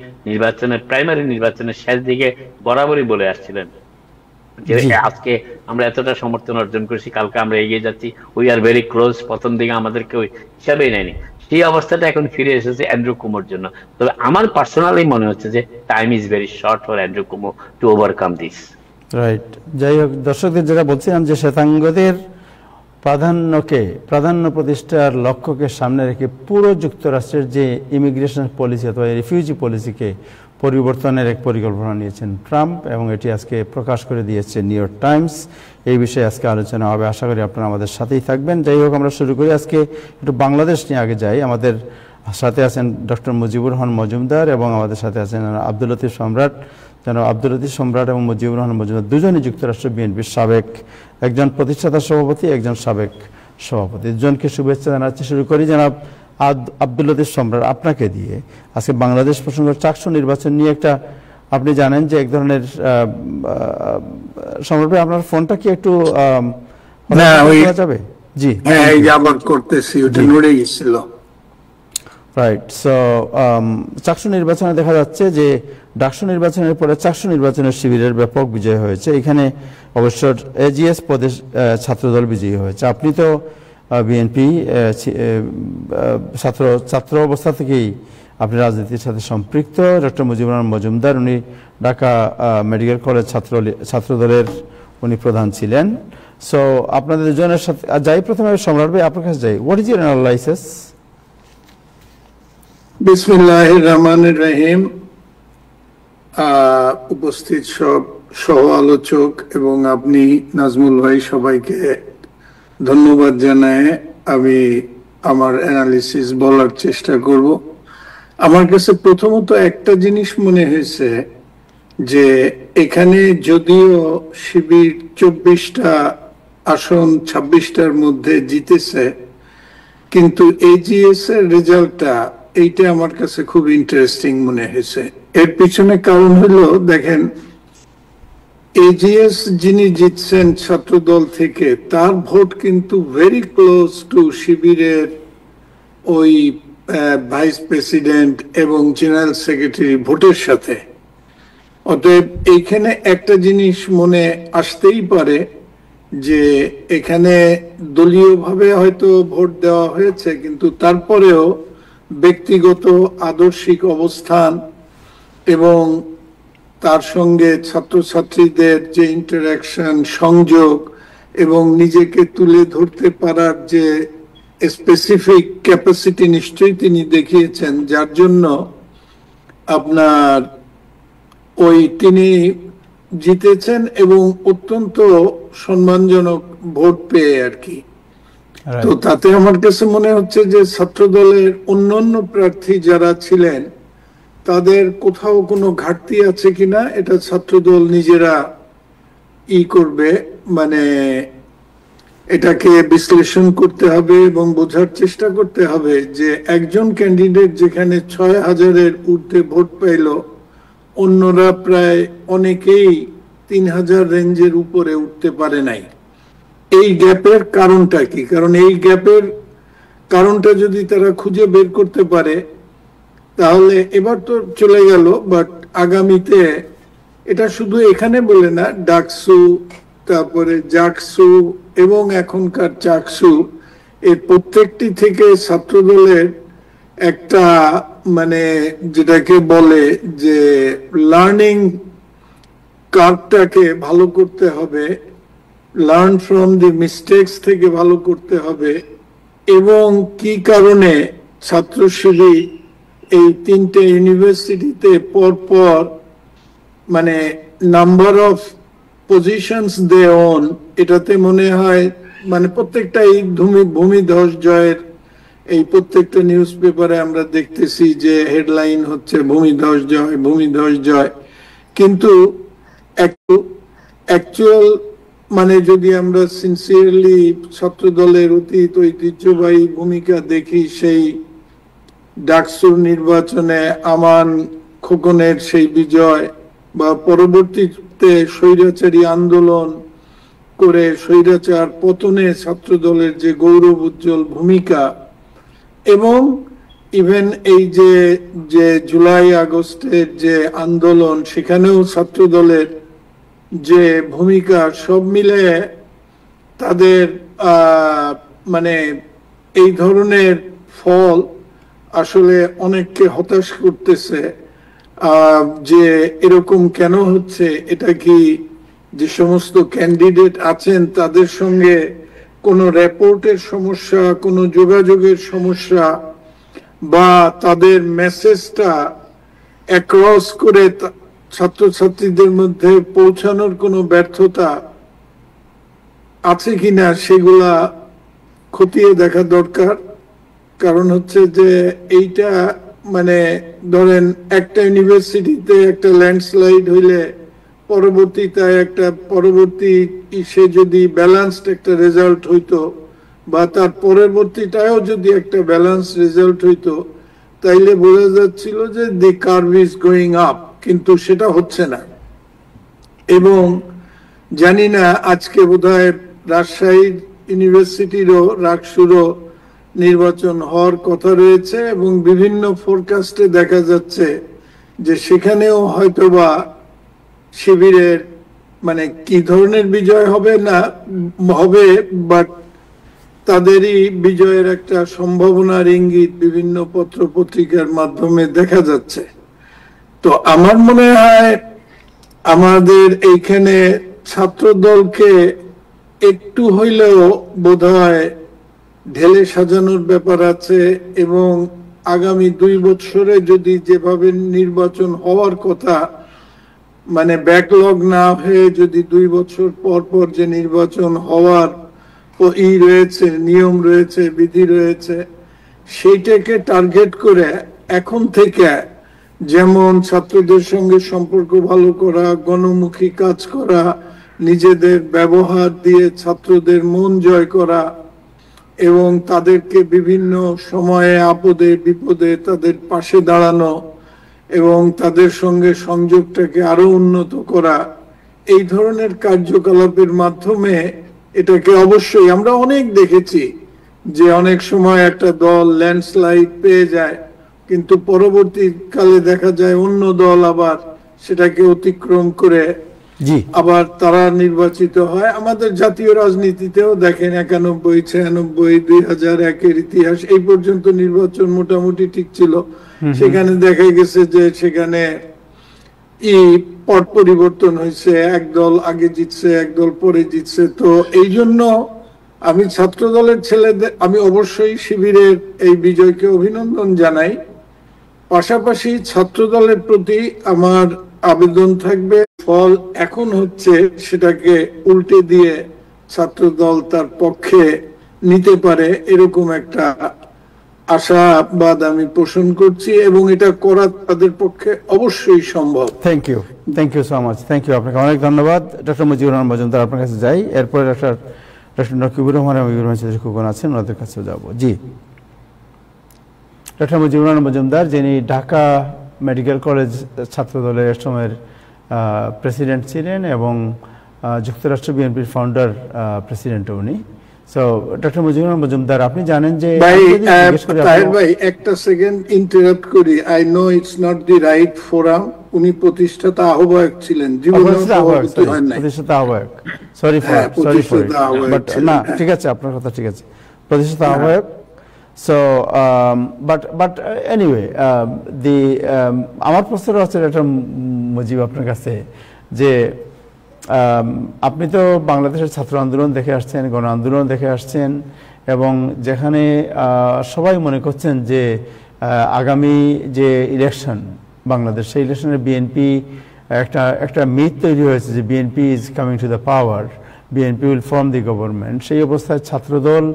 প্রাইমারি নির্বাচনের শেষ দিকে বরাবরই বলে আসছিলেন যে আজকে আমরা এতটা সমর্থন অর্জন করেছি, কালকে আমরা এগিয়ে যাচ্ছি, উই আর ভেরি ক্লোজ। প্রথম দিকে আমাদেরকে ওই হিসাবেই নেয়নি। সেই অবস্থাটা এখন ফিরে এসেছে অ্যান্ড্রু কুমোর জন্য। তবে আমার পার্সোনালি মনে হচ্ছে যে time is very short for Andrew কুমো to overcome this. Right. যাই হোক, দর্শকদের যেটা বলছিলাম যে শ্বেতাঙ্গদের প্রাধান্য প্রতিষ্ঠার লক্ষ্যকে সামনে রেখে পুরো যুক্তরাষ্ট্রের যে ইমিগ্রেশন পলিসি অথবা রিফিউজি পলিসিকে পরিবর্তনের এক পরিকল্পনা নিয়েছেন ট্রাম্প, এবং এটি আজকে প্রকাশ করে দিয়েছে নিউ ইয়র্ক টাইমস। এই বিষয়ে আজকে আলোচনা হবে, আশা করি আপনারা আমাদের সাথেই থাকবেন। যাই হোক, আমরা শুরু করি। আজকে একটু বাংলাদেশ নিয়ে আগে যাই। আমাদের সাথে আছেন ডক্টর মুজিবুর রহমান মজুমদার এবং আমাদের সাথে আছেন আব্দুল লতিফ সম্রাট। আব্দুল লতিফ সম্রাট এবং মুজিবুর রহমান মজুমদার দুজনই যুক্তরাষ্ট্র বিএনপির সাবেক, একজন প্রতিষ্ঠাতা সভাপতি, একজন সাবেক সভাপতি। দুজনকে শুভেচ্ছা জানাচ্ছি। শুরু করি জনাব আব্দুল লতিফ সম্রাট, আপনাকে দিয়ে। আজকে বাংলাদেশ প্রসঙ্গ চাকসু নির্বাচন নিয়ে একটা, আপনি জানেন যে এক ধরনের সম্রাট ভাই, আপনার ফোনটা কি একটু যাবে? জি, করতেছি, ওটা নড়ে গেছিল। রাইট। সো চাকসু নির্বাচনে দেখা যাচ্ছে যে ডাকসু নির্বাচনের পরে চাকসু নির্বাচনের শিবিরের ব্যাপক বিজয় হয়েছে। এখানে অবশ্য এজিএস পদে ছাত্রদল বিজয়ী হয়েছে। আপনি তো বিএনপি ছাত্র অবস্থা থেকেই আপনি রাজনীতির সাথে সম্পৃক্ত। ডক্টর মুজিবুর রহমান মজুমদার, উনি ঢাকা মেডিকেল কলেজ ছাত্রদলের উনি প্রধান ছিলেন। সো আপনাদের দুজনের সাথে যাই, প্রথমে সম্রাট ভাই আপনার কাছে যাই। What is your analysis? বিসমিল্লাহির রহমানির রহিম। উপস্থিত সব সহ আলোচক এবং আপনি নাজমুল ভাই, সবাইকে ধন্যবাদ জানায় আমি আমার অ্যানালিসিস বলার চেষ্টা করব। আমার কাছে প্রথমত একটা জিনিস মনে হয়েছে যে এখানে যদিও শিবির 24টা আসন 26টার মধ্যে জিতেছে, কিন্তু এজিএস এর রেজাল্টটা, এইটা আমার কাছে খুব ইন্টারেস্টিং মনে হয়েছে। এর পিছনে কারণ হলো, দেখেন, এজিএস যিনি জিতছেন ছাত্রদল থেকে, তার ভোট কিন্তু ভেরি ক্লোজ টু শিবিরের ওই ভাইস প্রেসিডেন্ট এবং জেনারেল সেক্রেটারি ভোটের সাথে। অতএব এইখানে একটা জিনিস মনে আসতেই পারে যে এখানে দলীয়ভাবে হয়তো ভোট দেওয়া হয়েছে, কিন্তু তারপরেও ব্যক্তিগত আদর্শিক অবস্থান এবং তার সঙ্গে ছাত্রছাত্রীদের যে ইন্টারাকশন, সংযোগ এবং নিজেকে তুলে ধরতে পারার যে স্পেসিফিক ক্যাপাসিটি নিশ্চয়ই তিনি দেখিয়েছেন, যার জন্য আপনার ওই তিনি জিতেছেন এবং অত্যন্ত সম্মানজনক ভোট পেয়ে আর কি। তো তাতে আমার কাছে মনে হচ্ছে যে ছাত্রদলের অন্যান্য প্রার্থী যারা ছিলেন তাদের কোথাও কোনো ঘাটতি আছে কিনা, এটা ছাত্রদল নিজেরা করবে, মানে এটাকে বিশ্লেষণ করতে হবে এবং বোঝার চেষ্টা করতে হবে যে একজন ক্যান্ডিডেট যেখানে 6000-এর ঊর্ধ্বে ভোট পাইল, অন্যরা প্রায় অনেকেই 3000 রেঞ্জের উপরে উঠতে পারে নাই। এই গ্যাপের কারণটা কি? কারণ এই গ্যাপের কারণটা যদি তারা খুঁজে বের করতে পারে, তাহলে এবার তো চলে গেল, বাট আগামীতে এটা শুধু এখানে বলে না, ডাকসু, তারপরে জাকসু এবং এখনকার চাকসু, এর প্রত্যেকটি থেকে ছাত্রদলের একটা, মানে যেটাকে বলে যে লার্নিং কার্ভটাকে ভালো করতে হবে, লার্ন ফ্রম দি মিস্টেকস থেকে ভালো করতে হবে, এবং কি কারণে ছাত্র শিবির এই 3টে ইউনিভার্সিটিতে পরপর মানে number of positions they won, এটাতে মনে হয় মানে প্রত্যেকটাই ভূমিধস জয়ের, এই প্রত্যেকটা নিউজ পেপারে আমরা দেখতেছি যে হেডলাইন হচ্ছে ভূমিধস জয়, ভূমিধস জয়। কিন্তু অ্যাকচুয়াল মানে যদি আমরা সিনসিয়ারলি ছাত্র দলের অতীত ঐতিহ্যবাহী ভূমিকা দেখি, সেই ডাকসুর নির্বাচনে আমান খোকনের সেই বিজয়, বা পরবর্তীতে স্বৈরাচারী আন্দোলন করে স্বৈরাচার পতনে ছাত্র দলের যে গৌরব উজ্জ্বল ভূমিকা, এবং ইভেন এই যে জুলাই আগস্টের যে আন্দোলন, সেখানেও ছাত্র দলের যে ভূমিকা, সব মিলে তাদের মানে এই ধরনের ফল আসলে অনেককে হতাশ করতেছে, যে এরকম কেন হচ্ছে। এটা কি যে সমস্ত ক্যান্ডিডেট আছেন তাদের সঙ্গে কোনো রিপোর্টের সমস্যা, কোনো যোগাযোগের সমস্যা, বা তাদের মেসেজটা অ্যাক্রস করে ছাত্রছাত্রীদের মধ্যে পৌঁছানোর কোনো ব্যর্থতা আছে কিনা সেগুলা খতিয়ে দেখা দরকার। কারণ হচ্ছে যে এইটা মানে ধরেন একটা ইউনিভার্সিটিতে একটা ল্যান্ডস্লাইড হইলে পরবর্তী সে যদি ব্যালেন্সড একটা রেজাল্ট হইতো, বা তার পরবর্তীটাও যদি একটা ব্যালেন্স রেজাল্ট হইতো, তাইলে বোঝা যাচ্ছিল যে দি কার্ভ ইজ গোয়িং আপ, কিন্তু সেটা হচ্ছে না। এবং জানি না আজকে বোধহয় রাজশাহী ইউনিভার্সিটিরও রাকসুরও নির্বাচন হওয়ার কথা রয়েছে, এবং বিভিন্ন ফোরকাস্টে দেখা যাচ্ছে যে সেখানেও হয়তোবা শিবিরের মানে কি ধরনের বিজয় হবে না হবে, বাট তাদেরই বিজয়ের একটা সম্ভাবনার ইঙ্গিত বিভিন্ন পত্র পত্রিকার মাধ্যমে দেখা যাচ্ছে। তো আমার মনে হয় আমাদের এইখানে ছাত্র দলকে একটু হইলেও বোধহয় ঢেলে সাজানোর ব্যাপার আছে, এবং আগামী 2 বছরে যদি যেভাবে নির্বাচন হওয়ার কথা, মানে ব্যাকলগ না হয়ে যদি 2 বছর পর পর যে নির্বাচন হওয়ার রয়েছে, নিয়ম রয়েছে, বিধি রয়েছে, সেইটাকে টার্গেট করে এখন থেকে যেমন ছাত্রদের সঙ্গে সম্পর্ক ভালো করা, গণমুখী কাজ করা, নিজেদের ব্যবহার দিয়ে ছাত্রদের মন জয় করা, এবং তাদেরকে বিভিন্ন সময়ে আপদে বিপদে তাদের পাশে দাঁড়ানো, এবং তাদের সঙ্গে সংযোগটাকে আরো উন্নত করা, এই ধরনের কার্যকলাপের মাধ্যমে এটাকে অবশ্যই আমরা অনেক দেখেছি যে অনেক সময় একটা দল ল্যান্ডস্লাইড পেয়ে যায়, কিন্তু পরবর্তীকালে দেখা যায় অন্য দল আবার সেটাকে অতিক্রম করে আবার তারা নির্বাচিত হয়। আমাদের জাতীয় রাজনীতিতেও দেখেন 91, 96, 2001-এর ইতিহাস, এই পর্যন্ত নির্বাচন মোটামুটি ঠিক ছিল। সেখানে দেখা গেছে যে সেখানে পট পরিবর্তন হয়েছে, একদল আগে জিতছে, একদল পরে জিতছে। তো এই জন্য আমি ছাত্র দলের ছেলেদের, আমি অবশ্যই শিবিরের এই বিজয়কে অভিনন্দন জানাই। পাশাপাশি ছাত্র দলের প্রতি আমার আবেদন থাকবে, ফল এখন হচ্ছে সেটাকে উল্টে দিয়ে ছাত্র দল তার পক্ষে নিতে পারে, এরকম একটা আশাবাদ আমি পোষণ করছি, এবং এটা করা তাদের পক্ষে অবশ্যই সম্ভব। Thank you so much, thank you, আপনাকে অনেক ধন্যবাদ। ডক্টর মুজিবুর রহমান মজুমদার, আপনার কাছে যাই, এরপরে ডক্টর নকিবুর রহমান এবং খোকন আছেন, ওনাদের কাছে যাবো। জি, ডক্টর মুজিবুর রহমান মজুমদার, যিনি ঢাকা মেডিকেল কলেজ ছাত্র দলের এর সময়ের প্রেসিডেন্ট ছিলেন এবং যুক্তরাষ্ট্র বিএনপির ফাউন্ডার প্রেসিডেন্ট উনি। সো ডক্টর মুজিবুর রহমান মজুমদার, আপনি জানেন যে ভাই একটা সেকেন্ড ইন্টারাপ্ট করি, I know it's not the right forum, উনি প্রতিষ্ঠাতা আহ্বায়ক ছিলেন, প্রতিষ্ঠাতা আহ্বায়ক, সরি ফর বাট না, ঠিক আছে, আপনার কথা ঠিক আছে, প্রতিষ্ঠাতা আহ্বায়ক। So, but anyway, আমার প্রশ্নটা হচ্ছে ডক্টর মুজিব আপনার কাছে, যে আপনি তো বাংলাদেশের ছাত্র আন্দোলন দেখে আসছেন, গণ আন্দোলন দেখে আসছেন, এবং যেখানে সবাই মনে করছেন যে আগামী যে ইলেকশন বাংলাদেশ, সেই ইলেকশনে বিএনপি একটা মিথ তৈরি হয়েছে যে BNP is coming to the power, BNP will form the government. সেই অবস্থায় ছাত্রদল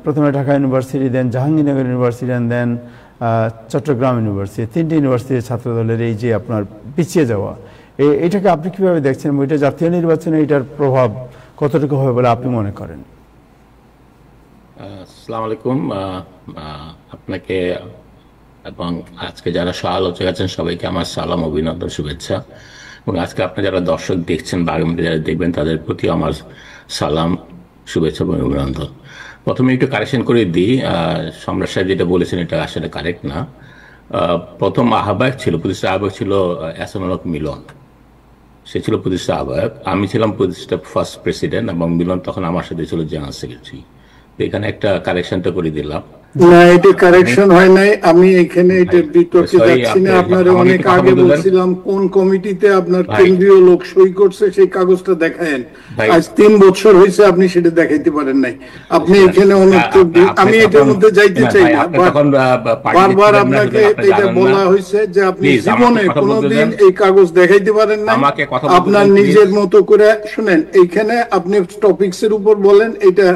প্রথমে ঢাকা ইউনিভার্সিটি, দেন জাহাঙ্গীরনগর ইউনিভার্সিটি, দেন চট্টগ্রাম ইউনিভার্সিটি, 3টি ইউনিভার্সিটির ছাত্রদলের এই যে আপনার পিছিয়ে যাওয়া, এটাকে আপনি কিভাবে দেখছেন? এটা জাতীয় নির্বাচনে এটার প্রভাব কতটুকু হবে বলে আপনি মনে করেন? আসসালামু আলাইকুম, আপনাকে এবং আজকে যারা সহ-আলোচক আছেন সবাইকে আমার সালাম, অভিনন্দন, শুভেচ্ছা। এবং আজকে আপনি যারা দর্শক দেখছেন বা আগামীতে যারা দেখবেন তাদের প্রতি আমার সালাম, শুভেচ্ছা এবং অভিনন্দন। প্রথমে একটু কারেকশন করে দিই, সম্রাট সাহেব যেটা বলেছেন এটা আসলে কারেক্ট না। প্রথম আহ্বায়ক ছিল, প্রতিষ্ঠা আহ্বায়ক ছিল এহসানুল হক মিলন, সে ছিল প্রতিষ্ঠা আহ্বায়ক। আমি ছিলাম প্রতিষ্ঠা ফার্স্ট প্রেসিডেন্ট, এবং মিলন তখন আমার সাথে ছিল জেনারেল সেক্রেটারি। তো এখানে একটা কারেকশনটা করে দিলাম। না, এটা কারেকশন হয় নাই। আমি এখানে এটা বিতর্কে সরি, যাচ্ছি না। আপনি আপনার আমাকে অনেক একটু কথা আগে বলতে দেন বলছিলাম কোন কমিটিতে আপনার ভাই। কেন্দ্রীয় লোক সই করছে সেই কাগজটা দেখায়েন। ভাই, আজ 3 বছর হয়েছে আপনি সেটা দেখাইতে পারেন নাই। আপনি শুনেন, এখানে অনুত্তর আপনি দিন। আপনি আমি এটার তখন মধ্যে যাইতে শুনেন চাই ভাই, না, আপনি বাট তখন পার্টিতে বারবার ছিলেন না, আপনাকে সুতরাং আপনি এটা জানেন না। বলা হয়েছে যে আপনি প্লিজ আমাকে জীবনে কথা বলতে কোনোদিন দেন, এই কাগজ দেখাইতে পারেন নাই। আমাকে কথা বলতে আপনার দেন প্লিজ। নিজের মতো করে শুনেন, এইখানে আপনি টপিকস এর উপর বলেন, এটা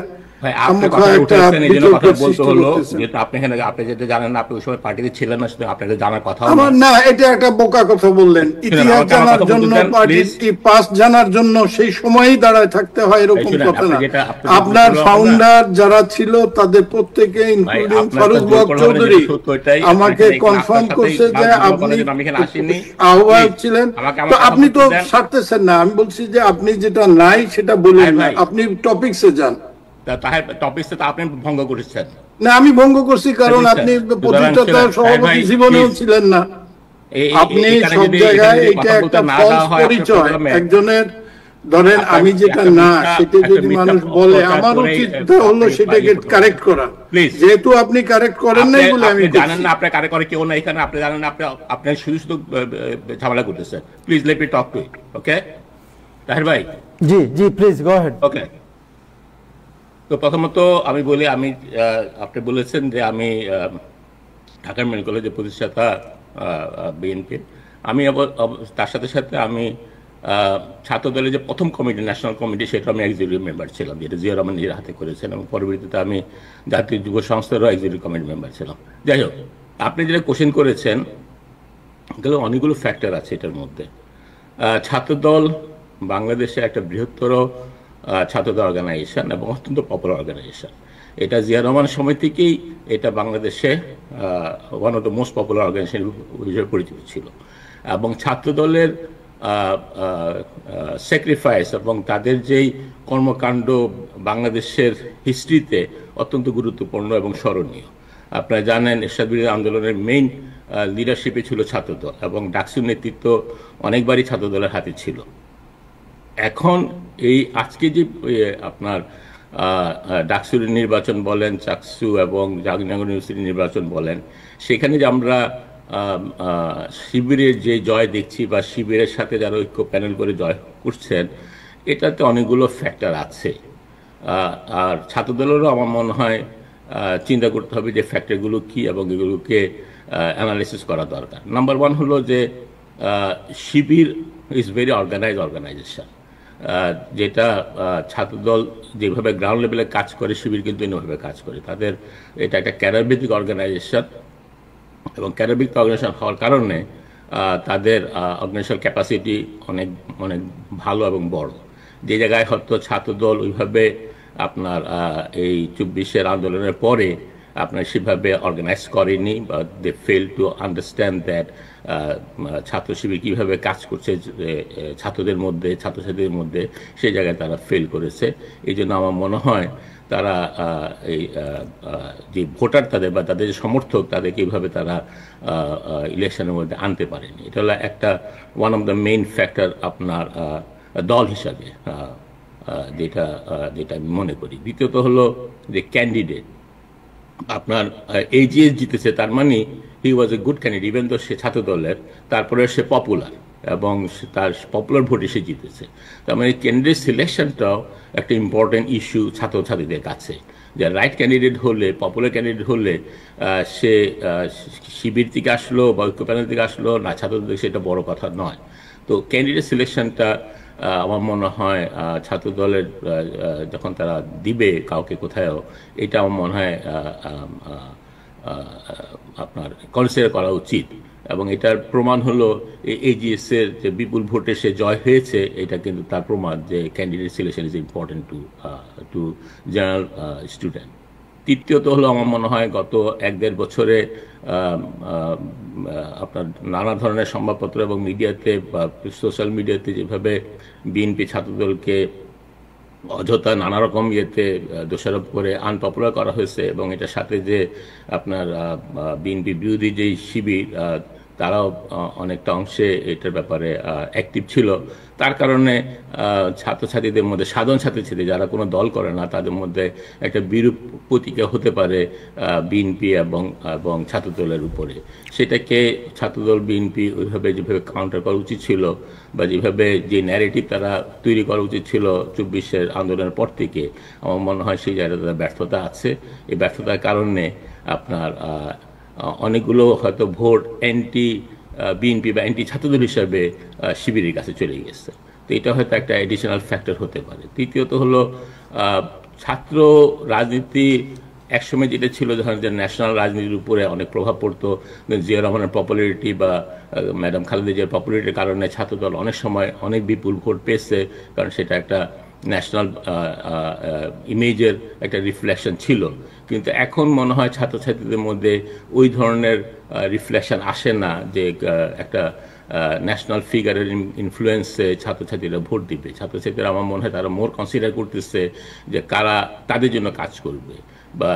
ভাই আপনি খামোখা কথা একটা উঠেছেন, এই জন্য কথা বিতর্কের বলতে সৃষ্টি হলো, করতেছেন। যেহেতু আপনি এখানে আপনি যেটা জানেন না, আপনি ওই সময় পার্টিতে ছিলেন না, সুতরাং আপনাকে জানার কথাও আমার না। না, এটা একটা বোকা কথা বললেন। শুনেন, ইতিহাস আমাকে আমার জানার কথা বলতে জন্য, দেন প্লিজ। পার্টির পাস্ট জানার জন্য সেই সময়ই দাঁড়ায় থাকতে হয় ভাই এরকম শুনেন, কথা আপনি না। যেটা আপনার বলছিলেন না, ফাউন্ডার যারা ছিল তাদের প্রত্যেকে ভাই ইনক্লুডিং আপনার তো ফারুক জোর বক করলাম না, চৌধুরী যেটা সত্য এটাই। আমাকে আপনার এখানে কনফার্ম আপনার করছে সাথে যে বিরোধ আপনি করার জন্য আমি এখানে আসিনি। আহ্বায়ক প্লিজ ছিলেন। আমাকে তো আমার কথা আপনি তো বলতে দেন। ছাড়তেছেন না। আমি বলছি যে আপনি যেটা নাই সেটা বলেন না, ভাই আপনি টপিকসে যান। তাহের টপিকসে তো আপনি ভঙ্গ করেছেন। না, আমি ভঙ্গ করছি কারণ বুঝছেন? আপনি সুতরাং প্রতিষ্ঠাতা শুনেন, সভাপতি ভাই, জীবনেও please, ছিলেন না। আপনি এখানে সব যদি জায়গায় এটা কথা বলতে একটা না ফলস দেওয়া হয় আপনার পরিচয় প্রোগ্রামে, একজনের। ধরেন আপনার আমি যেটা একটা না মিথ্যা- সেটা একটা যদি মিথ্যা মানুষ বলে, প্রচার আমার করে, উচিত হলো আপনি সেটাকে ইয়ে করতে কারেক্ট পারেন। করা। Please, যেহেতু আপনি কারেক্ট করেন নাই বলে আমি আপনি জানেন করছি। না, আপনার কারে করে কেউ না এখানে, আপনি জানেন না, আপনি শুধু শুধু ঝামেলা করতেছেন। Please let me talk to it, okay Taher bhai? জি জি, প্লিজ গো হেড। ওকে, তো প্রথমত আমি বলি, আমি আপনি বলেছেন যে আমি ঢাকা মেডিকেল কলেজের প্রতিষ্ঠাতা বিএনপি। আমি তার সাথে সাথে আমি ছাত্র দলের যে প্রথম কমিটি, ন্যাশনাল কমিটি, সেটা আমি এক্সিকিউটিভ মেম্বার ছিলাম, যেটা জিয়া রহমান নিজের হাতে করেছেন, এবং পরবর্তীতে আমি জাতীয় যুব সংস্থারও এক্সিকিউটিভ কমিটি মেম্বার ছিলাম। যাই হোক, আপনি যেটা কোশ্চেন করেছেন, এগুলো অনেকগুলো ফ্যাক্টর আছে এটার মধ্যে। ছাত্রদল বাংলাদেশে একটা বৃহত্তর ছাত্রদল অর্গানাইজেশন এবং অত্যন্ত পপুলার অর্গানাইজেশন। এটা জিয়া রহমানের সময় থেকেই এটা বাংলাদেশে one of the most popular organisation হিসেবে পরিচিত ছিল, এবং ছাত্রদলের স্যাক্রিফাইস এবং তাদের যেই কর্মকাণ্ড বাংলাদেশের হিস্ট্রিতে অত্যন্ত গুরুত্বপূর্ণ এবং স্মরণীয়। আপনারা জানেন, এরশাদ বিরোধী আন্দোলনের মেইন লিডারশিপে ছিল ছাত্রদল, এবং ডাকসুর নেতৃত্ব অনেকবারই ছাত্রদলের হাতে ছিল। এখন এই আজকে যে আপনার ডাকসুর নির্বাচন বলেন, চাকসু এবং জাহাঙ্গীরনগর ইউনিভার্সিটি নির্বাচন বলেন, সেখানে যে আমরা শিবিরের যে জয় দেখছি বা শিবিরের সাথে যারা ঐক্য প্যানেল করে জয় করছেন, এটাতে অনেকগুলো ফ্যাক্টর আছে। আর ছাত্রদলেরও আমার মনে হয় চিন্তা করতে হবে যে ফ্যাক্টরগুলো কি এবং এগুলোকে অ্যানালাইসিস করা দরকার। নাম্বার ওয়ান হলো যে শিবির ইজ ভেরি অর্গানাইজেশন, যেটা ছাত্রদল যেভাবে গ্রাউন্ড লেভেলে কাজ করে, শিবির কিন্তু অন্যভাবে কাজ করে। তাদের এটা একটা ক্যাডারভিত্তিক অর্গানাইজেশন, এবং ক্যাডারভিত্তিক অর্গানাইজেশন হওয়ার কারণে তাদের অর্গানাইজেশনাল ক্যাপাসিটি অনেক অনেক ভালো এবং বড়। যে জায়গায় হয়তো ছাত্রদল ওইভাবে আপনার এই 24-এর আন্দোলনের পরে আপনার সেভাবে অর্গানাইজ করেনি, বা they fail to understand that ছাত্র শিবির কীভাবে কাজ করছে ছাত্রদের মধ্যে, ছাত্রছাত্রীদের মধ্যে, সেই জায়গায় তারা ফেল করেছে। এই জন্য আমার মনে হয় তারা এই যে ভোটার তাদের বা তাদের যে সমর্থক, তাদেরকে এইভাবে তারা ইলেকশনের মধ্যে আনতে পারেনি। এটা হলো একটা one of the main factor আপনার দল হিসাবে, যেটা যেটা আমি মনে করি। দ্বিতীয়ত হলো যে ক্যান্ডিডেট আপনার এজিএস জিতেছে, তার মানে হি ওয়াজ এ গুড ক্যান্ডিডেট, ইভেন তো সে ছাত্র দলের, তারপরে সে পপুলার এবং তার পপুলার ভোটে সে জিতেছে। তার মানে ক্যান্ডিডেট সিলেকশনটাও একটা ইম্পর্টেন্ট ইস্যু ছাত্রছাত্রীদের কাছে, যে রাইট ক্যান্ডিডেট হলে, পপুলার ক্যান্ডিডেট হলে, সে শিবির থেকে আসলো বা ঐক্য প্যানেল থেকে আসলো না ছাত্রদের, সেটা বড় কথা নয়। তো ক্যান্ডিডেট সিলেকশনটা আমার মনে হয় ছাত্র দলের যখন তারা দিবে কাউকে কোথাও, এটা আমার মনে হয় আপনার কনসিডার করা উচিত। এবং এটার প্রমাণ হলো এজিএস এর যে বিপুল ভোটে সে জয় হয়েছে, এটা কিন্তু তার প্রমাণ যে candidate selection is important to general student. তৃতীয়ত হলো আমার মনে হয় গত 1-1.5 বছরে আপনার নানা ধরনের সংবাদপত্র এবং মিডিয়াতে বা সোশ্যাল মিডিয়াতে যেভাবে বিএনপি ছাত্রদলকে অযথা নানা রকম ইয়েতে দোষারোপ করে আনপপুলার করা হয়েছে, এবং এটার সাথে যে আপনার বিএনপি বিরোধী যেই শিবির, তারাও অনেকটা অংশে এটার ব্যাপারে অ্যাক্টিভ ছিল। তার কারণে ছাত্রছাত্রীদের মধ্যে, সাধারণ ছাত্রছাত্রী যারা কোনো দল করে না, তাদের মধ্যে একটা বিরূপ প্রতিক্রিয়া হতে পারে বিএনপি এবং ছাত্রদলের উপরে। সেটাকে ছাত্রদল বিএনপি ওইভাবে যেভাবে কাউন্টার করা উচিত ছিল, বা যেভাবে যে ন্যারেটিভ তারা তৈরি করা উচিত ছিল 24-এর আন্দোলনের পর থেকে, আমার মনে হয় সেই জায়গায় তাদের ব্যর্থতা আছে। এই ব্যর্থতার কারণে আপনার অনেকগুলো হয়তো ভোট অ্যান্টি বিএনপি বা অ্যান্টি ছাত্রদল হিসাবে শিবিরের কাছে চলে গেছে। তো এটা হয়তো একটা এডিশনাল ফ্যাক্টর হতে পারে। তৃতীয়ত হলো ছাত্র রাজনীতি একসময় যেটা ছিল, ধরেন যে ন্যাশনাল রাজনীতির উপরে অনেক প্রভাব পড়তো। জিয়া রহমানের পপুলারিটি বা ম্যাডাম খালেদা জিয়ার পপুলারিটির কারণে ছাত্রদল অনেক সময় অনেক বিপুল ভোট পেয়েছে, কারণ সেটা একটা ন্যাশনাল ইমেজের একটা রিফ্লেকশন ছিল। কিন্তু এখন মনে হয় ছাত্রছাত্রীদের মধ্যে ওই ধরনের রিফ্লেকশন আসে না, যে একটা ন্যাশনাল ফিগারের ইনফ্লুয়েন্সে ছাত্রছাত্রীরা ভোট দিবে। ছাত্রছাত্রীরা আমার মনে হয় তারা মোর কনসিডার করতেছে যে কারা তাদের জন্য কাজ করবে, বা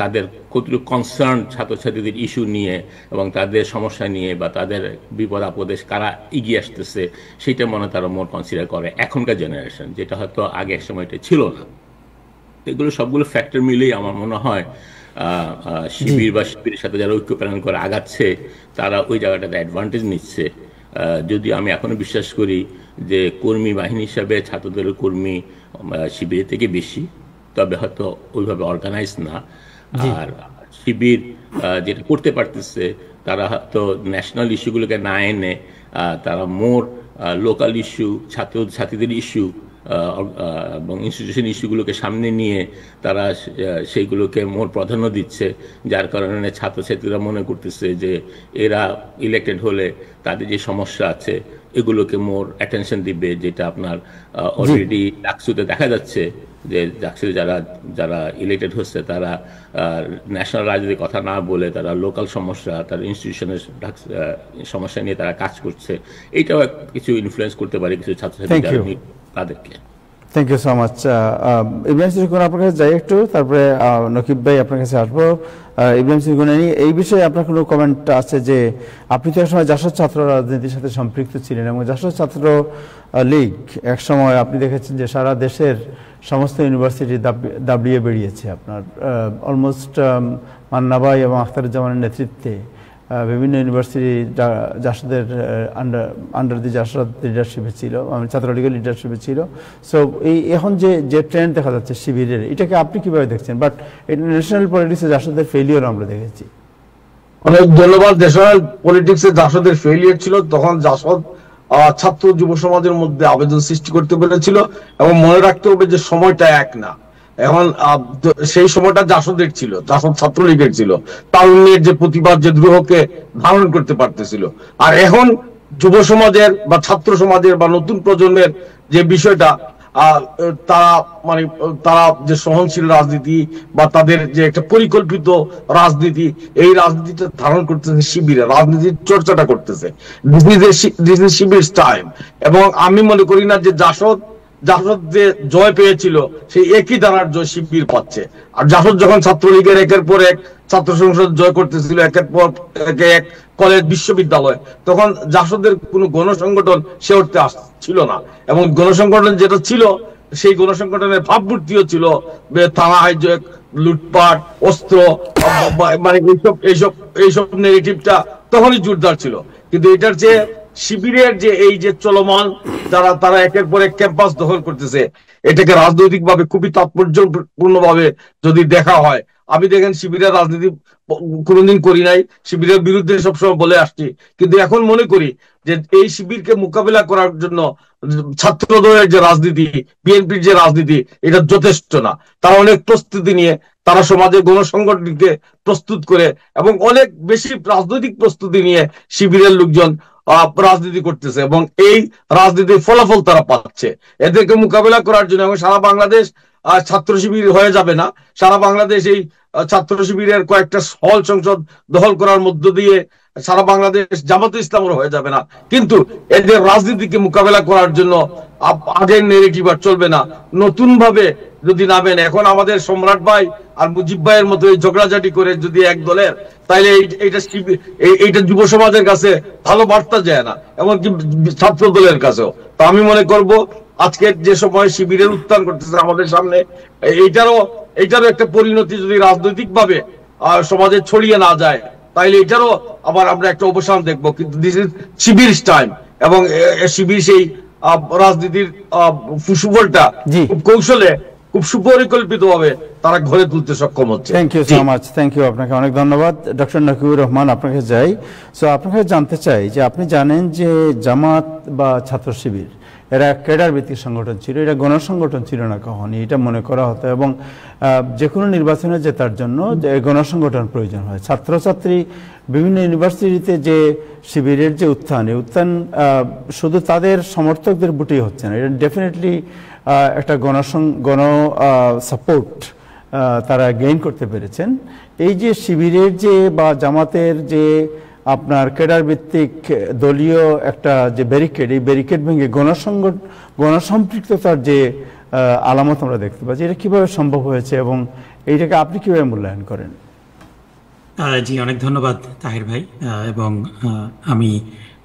তাদের কতটুকু কনসার্ন ছাত্রছাত্রীদের ইস্যু নিয়ে এবং তাদের সমস্যা নিয়ে বা তাদের বিপদ আপদে কারা এগিয়ে আসতেছে, সেইটা মনে হয় তারা মোর কনসিডার করে এখনকার জেনারেশন, যেটা হয়তো আগে এক সময় এটা ছিল না। এগুলো সবগুলো ফ্যাক্টর মিলেই আমার মনে হয় শিবির বা শিবিরের সাথে যারা ঐক্য প্ল্যান করে আগাচ্ছে, তারা ওই জায়গাটাতে অ্যাডভান্টেজ নিচ্ছে। যদি আমি এখনো বিশ্বাস করি যে কর্মী বাহিনী হিসাবে ছাত্রদলের কর্মী শিবিরের থেকে বেশি, তবে হয়তো ওইভাবে অর্গানাইজ না। আর শিবির যেটা করতে পারতেছে, তারা হয়তো ন্যাশনাল ইস্যুগুলোকে না এনে তারা মোর লোকাল ইস্যু, ছাত্রীদের ইস্যু এবং ইনস্টিটিউশন ইস্যুগুলোকে সামনে নিয়ে তারা সেইগুলোকে মোর প্রাধান্য দিচ্ছে, যার কারণে ছাত্রছাত্রীরা মনে করতেছে যে এরা ইলেক্টেড হলে তাদের যে সমস্যা আছে এগুলোকে মোর অ্যাটেনশন দিবে। যেটা আপনার অলরেডি ডাকসুতে দেখা যাচ্ছে যে ডাকসুতে যারা ইলেক্টেড হচ্ছে তারা ন্যাশনাল রাজনীতির কথা না বলে তারা লোকাল সমস্যা, তার ইনস্টিটিউশনের সমস্যা নিয়ে তারা কাজ করছে। এইটাও কিছু ইনফ্লুয়েন্স করতে পারে কিছু ছাত্রছাত্রী তাদেরকে। Thank you so much. Ibrahim সিরকুন, আপনার কাছে যাই একটু, তারপরে নকিব ভাই আপনার কাছে আসবো। ইব্রাহিম সিরকুন, এই বিষয়ে আপনার কোনো কমেন্ট আছে? যে আপনি তো একসময় জাসদ ছাত্র রাজনীতির সাথে সম্পৃক্ত ছিলেন, এবং জাসদ ছাত্র লীগ একসময় আপনি দেখেছেন যে সারা দেশের সমস্ত ইউনিভার্সিটি দাবিয়ে বেরিয়েছে। আপনার অলমোস্ট মান্না ভাই এবং আখতারুজ্জামানের নেতৃত্বে বিভিন্ন ইউনিভার্সিটি জাসদের আন্ডার দি জাসদ লিডারশিপে ছিল, ছাত্রলীগের লিডারশিপে ছিল। সো এখন যে ট্রেন্ড দেখা যাচ্ছে শিবিরের, এটাকে আপনি কিভাবে দেখছেন? বাট ন্যাশনাল পলিটিক্সে জাসদের ফেলিওর আমরা দেখেছি। অনেক ধন্যবাদ। ন্যাশনাল পলিটিক্সে জাসদের ফেলিওর ছিল, তখন জাসদ ছাত্র যুব সমাজের মধ্যে আবেদন সৃষ্টি করতে পেরেছিল। এবং মনে রাখতে হবে যে সময়টা এক না। এখন সেই সময়টা জাসদের ছিল, জাসদ ছাত্রলীগের ছিল, তারুণ্যের যে প্রতিবাদ, যে দ্রোহকে ধারণ করতে পারতেছিল। আর এখন যুব সমাজের বা ছাত্র সমাজের বা নতুন প্রজন্মের যে বিষয়টা, তারা যে সহনশীল রাজনীতি বা তাদের যে একটা পরিকল্পিত রাজনীতি, এই রাজনীতিটা ধারণ করতেছে শিবিরে, রাজনীতির চর্চাটা করতেছে। This is Shibir's time. এবং আমি মনে করি না যে জাসদ যে জয় পেয়েছিল সেই একই ধারার জয় শিবির পাচ্ছে। আর জাসদ যখন ছাত্রলীগের একের পর এক ছাত্র সংসদ জয় করতেছিল, একের পর এক কলেজ, বিশ্ববিদ্যালয়, তখন জাসদের কোনো গণসংগঠন সে উঠতে ছিল না। এবং গণসংগঠন যেটা ছিল, সেই গণসংগঠনের ভাবমূর্তিও ছিল থানা হাইজ্যাক, লুটপাট, অস্ত্র, মানে এইসব নেগেটিভটা তখনই জোরদার ছিল। কিন্তু এটার যে শিবিরের যে এই যে চলমান, তারা একের পর এক ক্যাম্পাস দখল করতেছে, এটাকে রাজনৈতিক ভাবে খুবই তাৎপর্যপূর্ণ ভাবে যদি দেখা হয়, আমি দেখেন শিবিরের রাজনীতি কোনোদিন করি নাই, শিবিরের বিরুদ্ধে সবসময় বলে আসছি, কিন্তু এখন মনে করি যে এই শিবিরকে মোকাবিলা করার জন্য ছাত্রদলের যে রাজনীতি, বিএনপির যে রাজনীতি, এটা যথেষ্ট না। তারা অনেক প্রস্তুতি নিয়ে, তারা সমাজের গণসংগঠনকে প্রস্তুত করে এবং অনেক বেশি রাজনৈতিক প্রস্তুতি নিয়ে শিবিরের লোকজন রাজনীতি করতেছে, এবং এই রাজনীতির ফলাফল তারা পাচ্ছে। এদেরকে মোকাবিলা করার জন্য, এবং সারা বাংলাদেশ ছাত্র শিবির হয়ে যাবে না, সারা বাংলাদেশ এই ছাত্র শিবিরের কয়েকটা হল সংসদ দখল করার মধ্য দিয়ে সারা বাংলাদেশ জামাতে ইসলামের হয়ে যাবে না, কিন্তু এদের রাজনীতিকে মোকাবেলা করার জন্য আগের নেগেটিভ আর চলবে না, নতুন ভাবে যদি নামেন। এখন আমাদের সম্রাট ভাই আর মুজিব ভাইয়ের মতো এই ঝগড়াঝাটি করে যদি এক দলের, তাইলে এইটা যুব সমাজের কাছে ভালো বার্তা যায় না, এমনকি ছাত্র দলের কাছেও। তো আমি মনে করব আজকে যে সময় শিবিরের উত্থান করতেছে আমাদের সামনে, এইটারও একটা পরিণতি যদি রাজনৈতিক ভাবে সমাজে ছড়িয়ে না যায়, তাইলে এটারও আবার আমরা একটা অবসান দেখবো। কিন্তু দিস ইজ শিবির টাইম, এবং শিবির সেই রাজনীতির সুফলটা খুব কৌশলে, খুব সুপরিকল্পিত ভাবে তারা ঘরে তুলতে সক্ষম হচ্ছে। Thank you so much, thank you, আপনাকে অনেক ধন্যবাদ। ডক্টর নকিবুর রহমান, আপনাকে যাই। সো আপনাকে জানতে চাই যে আপনি জানেন যে জামাত বা ছাত্র শিবির এরা ক্যাডার ভিত্তিক সংগঠন ছিল, এটা গণসংগঠন ছিল না কখনই, এটা মনে করা হতো। এবং যে কোনো নির্বাচনে জেতার জন্য যে গণসংগঠন প্রয়োজন হয়। ছাত্রছাত্রী বিভিন্ন ইউনিভার্সিটিতে যে শিবিরের যে উত্থান, এই উত্থান শুধু তাদের সমর্থকদের বুটেই হচ্ছে না, এটা ডেফিনেটলি একটা গণ সাপোর্ট তারা গেইন করতে পেরেছেন। এই যে শিবিরের যে বা জামাতের যে আপনার ক্যাডার ভিত্তিক দলীয় একটা যে ব্যারিকেড, এই ব্যারিকেড ভেঙে গণসম্পৃক্ততার যে আলামত আমরা দেখতে পাচ্ছি, এটা কিভাবে সম্ভব হয়েছে এবং এইটাকে আপনি কিভাবে মূল্যায়ন করেন? জি, অনেক ধন্যবাদ তাহির ভাই, এবং আমি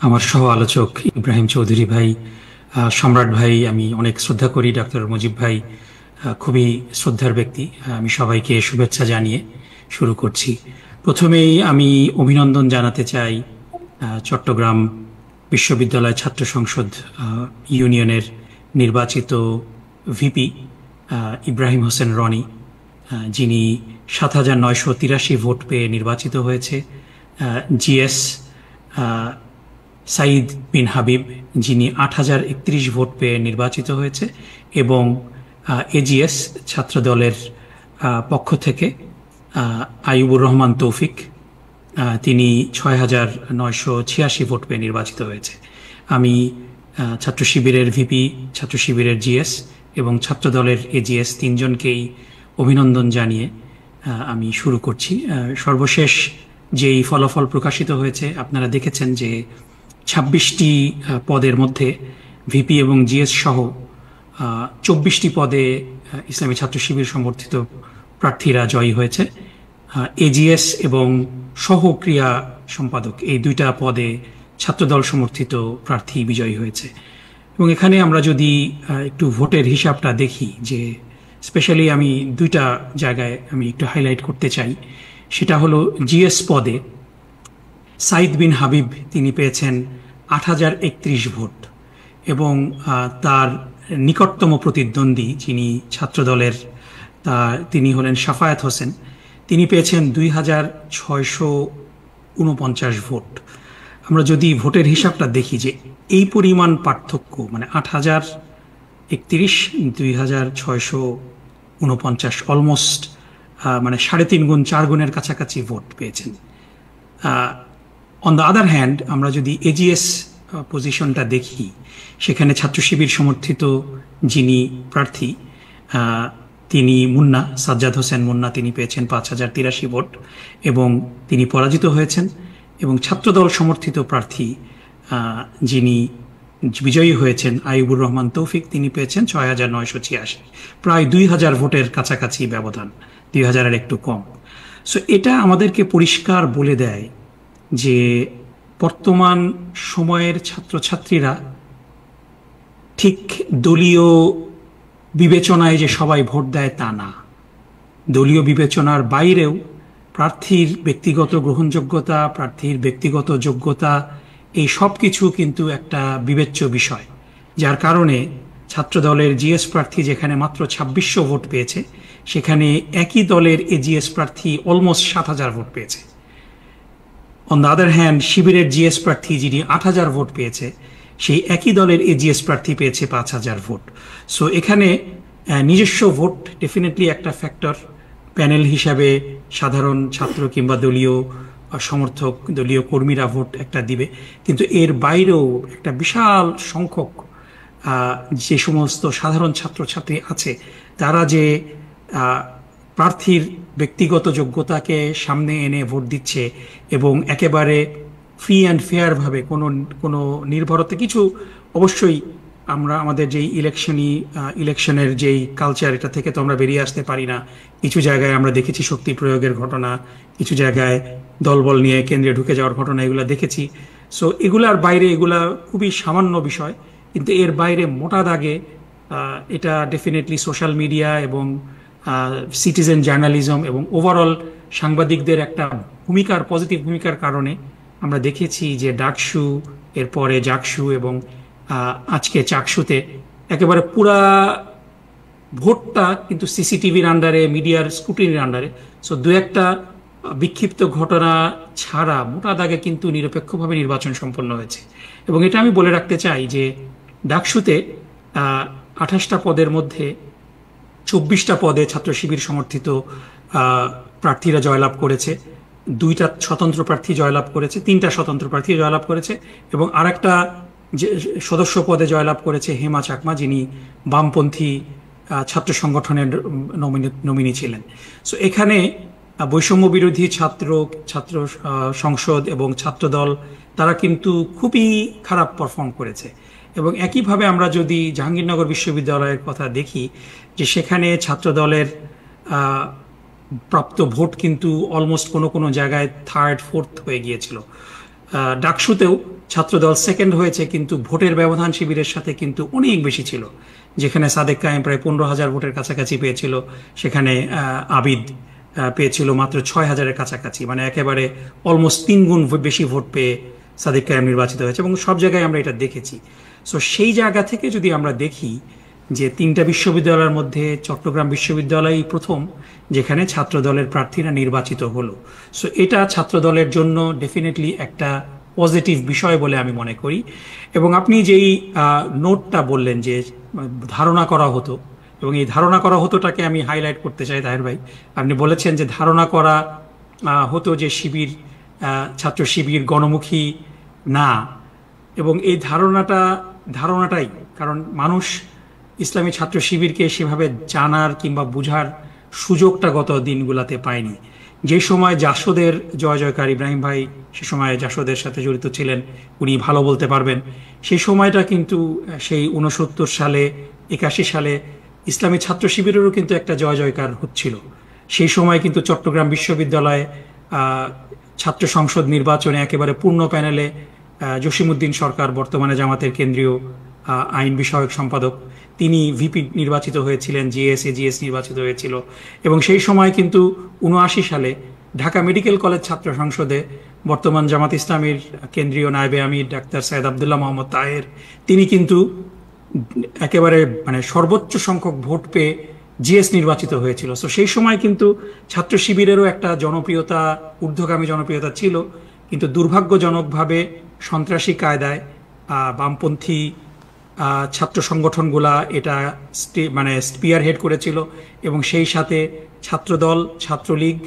আমার সহ আলোচক ইব্রাহিম চৌধুরী ভাই, সম্রাট ভাই, আমি অনেক শ্রদ্ধা করি। ডক্টর মুজিব ভাই খুবই শ্রদ্ধার ব্যক্তি। আমি সবাইকে শুভেচ্ছা জানিয়ে শুরু করছি। প্রথমেই আমি অভিনন্দন জানাতে চাই চট্টগ্রাম বিশ্ববিদ্যালয় ছাত্র সংসদ ইউনিয়নের নির্বাচিত ভিপি ইব্রাহিম হোসেন রনি, যিনি ৭,৯৮৩ ভোট পেয়ে নির্বাচিত হয়েছে। জিএস সাইদ বিন হাবিব, যিনি ৮,০৩১ ভোট পেয়ে নির্বাচিত হয়েছে, এবং এজিএস ছাত্র দলের পক্ষ থেকে আইয়ুবুর রহমান তৌফিক, তিনি ৬,৯৮৬ ভোট পেয়ে নির্বাচিত হয়েছে। আমি ছাত্র শিবিরের ভিপি, ছাত্র শিবিরের জিএস এবং ছাত্র দলের এজিএস তিনজনকেই অভিনন্দন জানিয়ে আমি শুরু করছি। সর্বশেষ যেই ফলাফল প্রকাশিত হয়েছে, আপনারা দেখেছেন যে ২৬টি পদের মধ্যে ভিপি এবং জিএস সহ ২৪টি পদে ইসলামী ছাত্র শিবির সমর্থিত প্রার্থীরা জয়ী হয়েছে। এজিএস এবং সহ ক্রিয়া সম্পাদক, এই দুইটা পদে ছাত্রদল সমর্থিত প্রার্থী বিজয়ী হয়েছে। এবং এখানে আমরা যদি একটু ভোটের হিসাবটা দেখি, যে স্পেশালি আমি দুইটা জায়গায় আমি একটু হাইলাইট করতে চাই। সেটা হলো জিএস পদে সাইদ বিন হাবিব, তিনি পেয়েছেন ৮,০৩১ ভোট, এবং তার নিকটতম প্রতিদ্বন্দ্বী যিনি ছাত্রদলের, তিনি হলেন শাফায়াত হোসেন, তিনি পেয়েছেন ২,৬৪৯ ভোট। আমরা যদি ভোটের হিসাবটা দেখি যে এই পরিমাণ পার্থক্য, মানে ৮,০৩১, ২,৬৪৯, অলমোস্ট মানে ৩.৫ গুণ ৪ গুণের কাছাকাছি ভোট পেয়েছেন। অন দ্য আদার হ্যান্ড, আমরা যদি এজিএস পজিশনটা দেখি, সেখানে ছাত্র শিবির সমর্থিত যিনি প্রার্থী, তিনি মুন্না, সাজ্জাদ হোসেন মুন্না, তিনি পেয়েছেন ৫,০৮৩ ভোট এবং তিনি পরাজিত হয়েছেন। এবং ছাত্রদল সমর্থিত প্রার্থী যিনি বিজয়ী হয়েছেন আইয়ুবুর রহমান তৌফিক, তিনি পেয়েছেন ৬,৯৮৬, প্রায় ২,০০০ ভোটের কাছাকাছি ব্যবধান, ২,০০০-এর একটু কম। সো এটা আমাদেরকে পরিষ্কার বলে দেয় যে বর্তমান সময়ের ছাত্রছাত্রীরা ঠিক দলীয় বিবেচনায় যে সবাই ভোট দেয় তা না, দলীয় বিবেচনার বাইরেও প্রার্থীর ব্যক্তিগত গ্রহণযোগ্যতা, প্রার্থীর ব্যক্তিগত যোগ্যতা, এই সব কিছু কিন্তু একটা বিবেচ্য বিষয়। যার কারণে ছাত্রদলের জিএস প্রার্থী যেখানে মাত্র ২৬০০ ভোট পেয়েছে, সেখানে একই দলের এজিএস প্রার্থী অলমোস্ট ৭,০০০ ভোট পেয়েছে। অন দ্য আদার হ্যান্ড, শিবিরের জিএস প্রার্থী যিনি ৮,০০০ ভোট পেয়েছে, সেই একই দলের এজিএস প্রার্থী পেয়েছে ৫,০০০ ভোট। সো এখানে নিজস্ব ভোট ডেফিনেটলি একটা ফ্যাক্টর। প্যানেল হিসাবে সাধারণ ছাত্র কিংবা দলীয় সমর্থক, দলীয় কর্মীরা ভোট একটা দিবে, কিন্তু এর বাইরেও একটা বিশাল সংখ্যক যে সমস্ত সাধারণ ছাত্রছাত্রী আছে, তারা যে প্রার্থীর ব্যক্তিগত যোগ্যতাকে সামনে এনে ভোট দিচ্ছে এবং একেবারে ফ্রি অ্যান্ড ফেয়ারভাবে কোনো নির্ভরতা, কিছু অবশ্যই আমরা আমাদের যেই ইলেকশনের যেই কালচার, এটা থেকে তো আমরা বেরিয়ে আসতে পারি না। কিছু জায়গায় আমরা দেখেছি শক্তি প্রয়োগের ঘটনা, কিছু জায়গায় দলবল নিয়ে কেন্দ্রে ঢুকে যাওয়ার ঘটনা, এগুলা দেখেছি। সো এগুলার বাইরে এগুলা খুবই সামান্য বিষয়, কিন্তু এর বাইরে মোটা দাগে এটা ডেফিনেটলি সোশ্যাল মিডিয়া এবং সিটিজেন জার্নালিজম এবং ওভারঅল সাংবাদিকদের একটা পজিটিভ ভূমিকার কারণে আমরা দেখেছি যে ডাকসু, এরপরে জাকসু এবং আজকে চাকসুতে একেবারে পুরা ভোটটা কিন্তু সিসিটিভির আন্ডারে, মিডিয়ার স্ক্রুটিনির আন্ডারে। সো দু একটা বিক্ষিপ্ত ঘটনা ছাড়া মোটা দাগে কিন্তু নিরপেক্ষভাবে নির্বাচন সম্পন্ন হয়েছে। এবং এটা আমি বলে রাখতে চাই যে ডাকসুতে 28টা পদের মধ্যে 24টা পদে ছাত্র শিবির সমর্থিত প্রার্থীরা জয়লাভ করেছে, 2টা স্বতন্ত্র প্রার্থী জয়লাভ করেছে, 3টা স্বতন্ত্র প্রার্থী জয়লাভ করেছে, এবং আরেকটা যে সদস্য পদে জয়লাভ করেছে হেমা চাকমা, যিনি বামপন্থী ছাত্র সংগঠনের নমিনি ছিলেন। সো এখানে বৈষম্য বিরোধী ছাত্র সংসদ এবং ছাত্রদল তারা কিন্তু খুবই খারাপ পারফর্ম করেছে। এবং একইভাবে আমরা যদি জাহাঙ্গীরনগর বিশ্ববিদ্যালয়ের কথা দেখি, যে সেখানে ছাত্রদলের প্রাপ্ত ভোট কিন্তু অলমোস্ট কোনো জায়গায় 3rd 4th হয়ে গিয়েছিল। ডাকসুতেও ছাত্রদল 2nd হয়েছে, কিন্তু ভোটের ব্যবধান শিবিরের সাথে কিন্তু অনেক বেশি ছিল। যেখানে সাদেক কায়েম প্রায় 15,000 ভোটের কাছাকাছি পেয়েছিল, সেখানে আবিদ পেয়েছিল মাত্র 6,000-এর কাছাকাছি, মানে একেবারে অলমোস্ট 3 গুণ বেশি ভোট পেয়ে সাদেক কায়েম নির্বাচিত হয়েছে, এবং সব জায়গায় আমরা এটা দেখেছি। সো সেই জায়গা থেকে যদি আমরা দেখি যে 3টা বিশ্ববিদ্যালয়ের মধ্যে চট্টগ্রাম বিশ্ববিদ্যালয়ই প্রথম যেখানে ছাত্রদলের প্রার্থীরা নির্বাচিত হলো। সো এটা ছাত্রদলের জন্য ডেফিনেটলি একটা পজিটিভ বিষয় বলে আমি মনে করি। এবং আপনি যেই নোটটা বললেন যে ধারণা করা হতো, এবং এই ধারণা করা হতোটাকে আমি হাইলাইট করতে চাই তাহের ভাই। আপনি বলেছেন যে ধারণা করা হতো যে ছাত্র শিবির গণমুখী না, এবং এই ধারণাটাই কারণ মানুষ ইসলামী ছাত্র শিবিরকে সেভাবে জানার কিংবা বুঝার সুযোগটা গত দিনগুলাতে পায়নি। যে সময় জাসদের জয় জয়কার, ইব্রাহিম ভাই সে সময় জাসদের সাথে জড়িত ছিলেন, উনি ভালো বলতে পারবেন, সেই সময়টা কিন্তু সেই 69 সালে 81 সালে ইসলামী ছাত্র শিবিরেরও কিন্তু একটা জয় জয়কার হচ্ছিল। সেই সময় কিন্তু চট্টগ্রাম বিশ্ববিদ্যালয়ে ছাত্র সংসদ নির্বাচনে একেবারে পূর্ণ প্যানেলে জসিমউদ্দিন সরকার, বর্তমানে জামাতের কেন্দ্রীয় আইন বিষয়ক সম্পাদক, তিনি ভিপি নির্বাচিত হয়েছিলেন, জিএস নির্বাচিত হয়েছিল। এবং সেই সময় কিন্তু 79 সালে ঢাকা মেডিকেল কলেজ ছাত্র সংসদে বর্তমান জামাত ইসলামীর কেন্দ্রীয় নায়েবে আমির ডাক্তার সৈয়দ আব্দুল্লাহ মোহাম্মদ তাহের, তিনি কিন্তু একেবারে মানে সর্বোচ্চ সংখ্যক ভোট পেয়ে জিএস নির্বাচিত হয়েছিল। সো সেই সময় কিন্তু ছাত্র শিবিরেরও একটা জনপ্রিয়তা, ঊর্ধ্বগামী জনপ্রিয়তা ছিল, কিন্তু দুর্ভাগ্যজনকভাবে সন্ত্রাসী কায়দায় বামপন্থী ছাত্র সংগঠনগুলা এটা মানে স্পিয়ার হেড করেছিল, এবং সেই সাথে ছাত্রদল, ছাত্রলীগ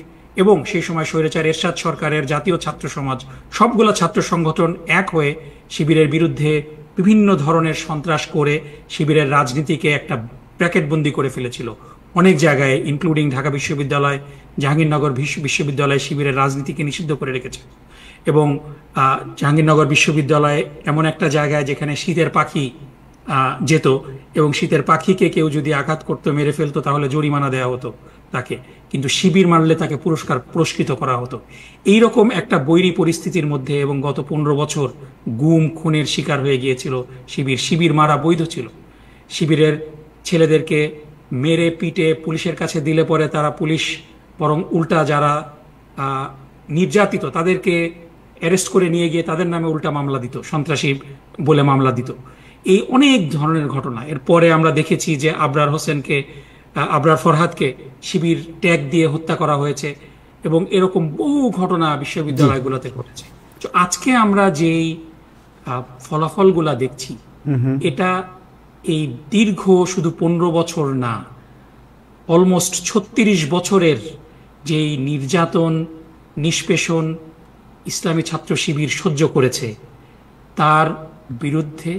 এবং সেই সময় স্বৈরাচার এরশাদ সরকারের জাতীয় ছাত্র সমাজ, সবগুলা ছাত্র সংগঠন এক হয়ে শিবিরের বিরুদ্ধে বিভিন্ন ধরনের সন্ত্রাস করে শিবিরের রাজনীতিকে একটা ব্র্যাকেটবন্দি করে ফেলেছিল অনেক জায়গায়, ইনক্লুডিং ঢাকা বিশ্ববিদ্যালয়, জাহাঙ্গীরনগর বিশ্ববিদ্যালয় শিবিরের রাজনীতিকে নিষিদ্ধ করে রেখেছে। এবং জাহাঙ্গীরনগর বিশ্ববিদ্যালয় এমন একটা জায়গায় যেখানে শীতের পাখি যেত, এবং শীতের পাখিকে কেউ যদি আঘাত করতো, মেরে ফেলতো, তাহলে জরিমানা দেওয়া হতো তাকে, কিন্তু শিবির মারলে তাকে পুরস্কৃত করা হতো। এইরকম একটা বৈরী পরিস্থিতির মধ্যে এবং গত 15 বছর গুম খুনের শিকার হয়ে গিয়েছিল শিবির মারা বৈধ ছিল। শিবিরের ছেলেদেরকে মেরে পিটে পুলিশের কাছে দিলে পরে তারা পুলিশ বরং উল্টা যারা নির্যাতিত তাদেরকে অ্যারেস্ট করে নিয়ে গিয়ে তাদের নামে উল্টা মামলা দিত, সন্ত্রাসী বলে মামলা দিত। এই অনেক ধরনের ঘটনা। এরপরে আমরা দেখেছি যে আবরার ফরহাদকে শিবির ট্যাগ দিয়ে হত্যা করা হয়েছে, এবং এরকম বহু ঘটনা বিশ্ববিদ্যালয়গুলোতে ঘটেছে। তো আজকে আমরা যেই ফলাফলগুলা দেখছি, এটা এই দীর্ঘ শুধু 15 বছর না, অলমোস্ট 36 বছরের যেই নির্যাতন, নিষ্পেষণ ইসলামী ছাত্র শিবির সহ্য করেছে, তার বিরুদ্ধে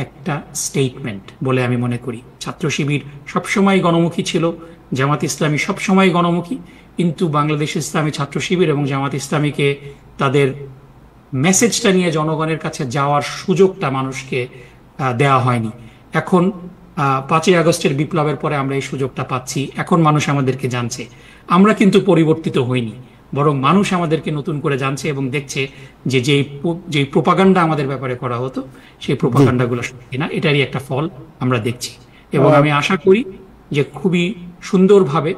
একটা স্টেটমেন্ট বলে আমি মনে করি। ছাত্র শিবির সবসময় গণমুখী ছিল, জামাত ইসলামী সবসময় গণমুখী, কিন্তু বাংলাদেশ ইসলামী ছাত্র শিবির এবং জামাত ইসলামীকে তাদের মেসেজটা নিয়ে জনগণের কাছে যাওয়ার সুযোগটা মানুষকে দেওয়া হয়নি। এখন 5ই আগস্টের বিপ্লবের পরে আমরা এই সুযোগটা পাচ্ছি, এখন মানুষ আমাদেরকে জানছে। আমরা কিন্তু পরিবর্তিত হইনি, বরং মানুষ আমাদেরকে নতুন করে জানছে এবং দেখছে যে যে প্রোপাগান্ডা আমাদের ব্যাপারে করা হতো সেই প্রোপাগান্ডাগুলো সত্যি না, এটারই একটা ফল আমরা দেখছি। এবং আমি আশা করি যে খুবই সুন্দরভাবে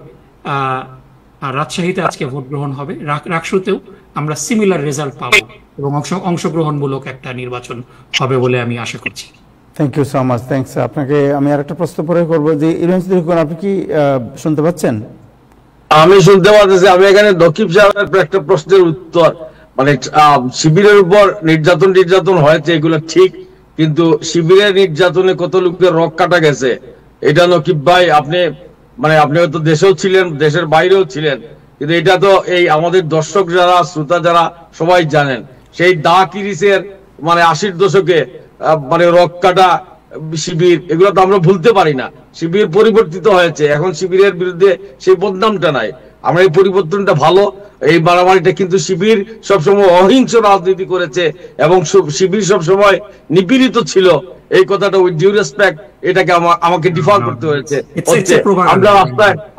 রাজশাহীতে আজকে ভোট গ্রহণ হবে, রাকসুতেও আমরা সিমিলার রেজাল্ট পাবো এবং অংশগ্রহণমূলক একটা নির্বাচন হবে বলে আমি আশা করছি। Thank you so much, thanks. আপনাকে আমি আর একটা প্রশ্ন পরে করবো যে আপনি কি শুনতে পাচ্ছেন? আমি শুনতে পাচ্ছি। আমি এখানে দক্ষিণ সাহেবের একটা প্রশ্নের উত্তর, মানে শিবিরের উপর নির্যাতন হয়েছে এগুলো ঠিক, কিন্তু শিবিরের নির্যাতনে কত লোকের রক কাটা গেছে এটা নকিব ভাই আপনি হয়তো দেশেও ছিলেন, দেশের বাইরেও ছিলেন, কিন্তু এটা তো এই আমাদের দর্শক যারা, শ্রোতা যারা সবাই জানেন। সেই দা কিরিসের 80-র দশকে রক কাটা শিবির, এগুলো তো আমরা ভুলতে পারি না। শিবির পরিবর্তিত হয়েছে, এখন শিবিরের বিরুদ্ধে সেই বদনামটা নাই। আমরা এই পরিবর্তনটা ভালো। এই মারামারিটা কিন্তু শিবির সবসময় অহিংস রাজনীতি করেছে এবং শিবির সবসময় নিপীড়িত ছিল, এই কথাটা উইথ ডিউ রেসপেক্ট এটাকে আমাকে ডিফার করতে হয়েছে।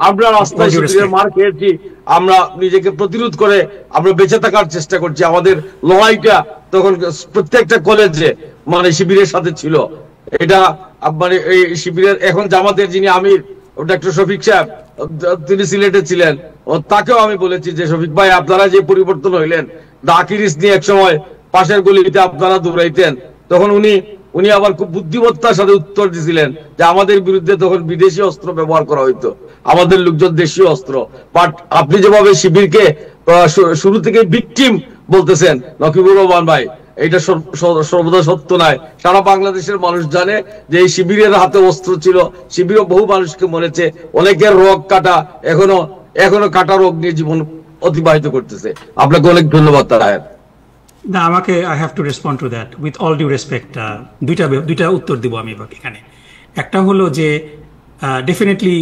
আমরা রাস্তায় শিবিরের মার খেয়েছি, আমরা নিজেকে প্রতিরোধ করে আমরা বেঁচে থাকার চেষ্টা করছি। আমাদের লড়াইটা তখন প্রত্যেকটা কলেজে শিবিরের সাথে ছিল। এটা এই শিবিরের এখন জামাতের যিনি আমির ডক্টর শফিক সাহেব, তিনি সিলেটে ছিলেন, তাকেও আমি বলেছি যে শফিক ভাই আপনারা যে পরিবর্তন হইলেন, দাকিরিস নিয়ে এক সময় পাশের গলিতে আপনারা দৌড়াইতেন, তখন উনি আবার খুব বুদ্ধিমত্তার সাথে উত্তর দিয়েছিলেন যে আমাদের বিরুদ্ধে তখন বিদেশি অস্ত্র ব্যবহার করা হইতো, আমাদের লোকজন দেশীয় অস্ত্র। বাট আপনি যেভাবে শিবিরকে শুরু থেকে ভিকটিম বলতেছেন নকিবুর রহমান ভাই, এটা সর্বদা সত্য নয়। সারা বাংলাদেশের মানুষ জানে যে এই শিবিরের হাতে অস্ত্র ছিল, শিবিরও বহু মানুষকে মরেছে, অনেকের রোগ কাটা, এখনো কাটা রোগ নিয়ে জীবন অতিবাহিত করতেছে। আপনাকে অনেক ধন্যবাদ তাহের। না, আমাকে I have to respond to that with all due respect. দুইটা উত্তর দিব আমি এখানে। একটা হলো যে ডেফিনেটলি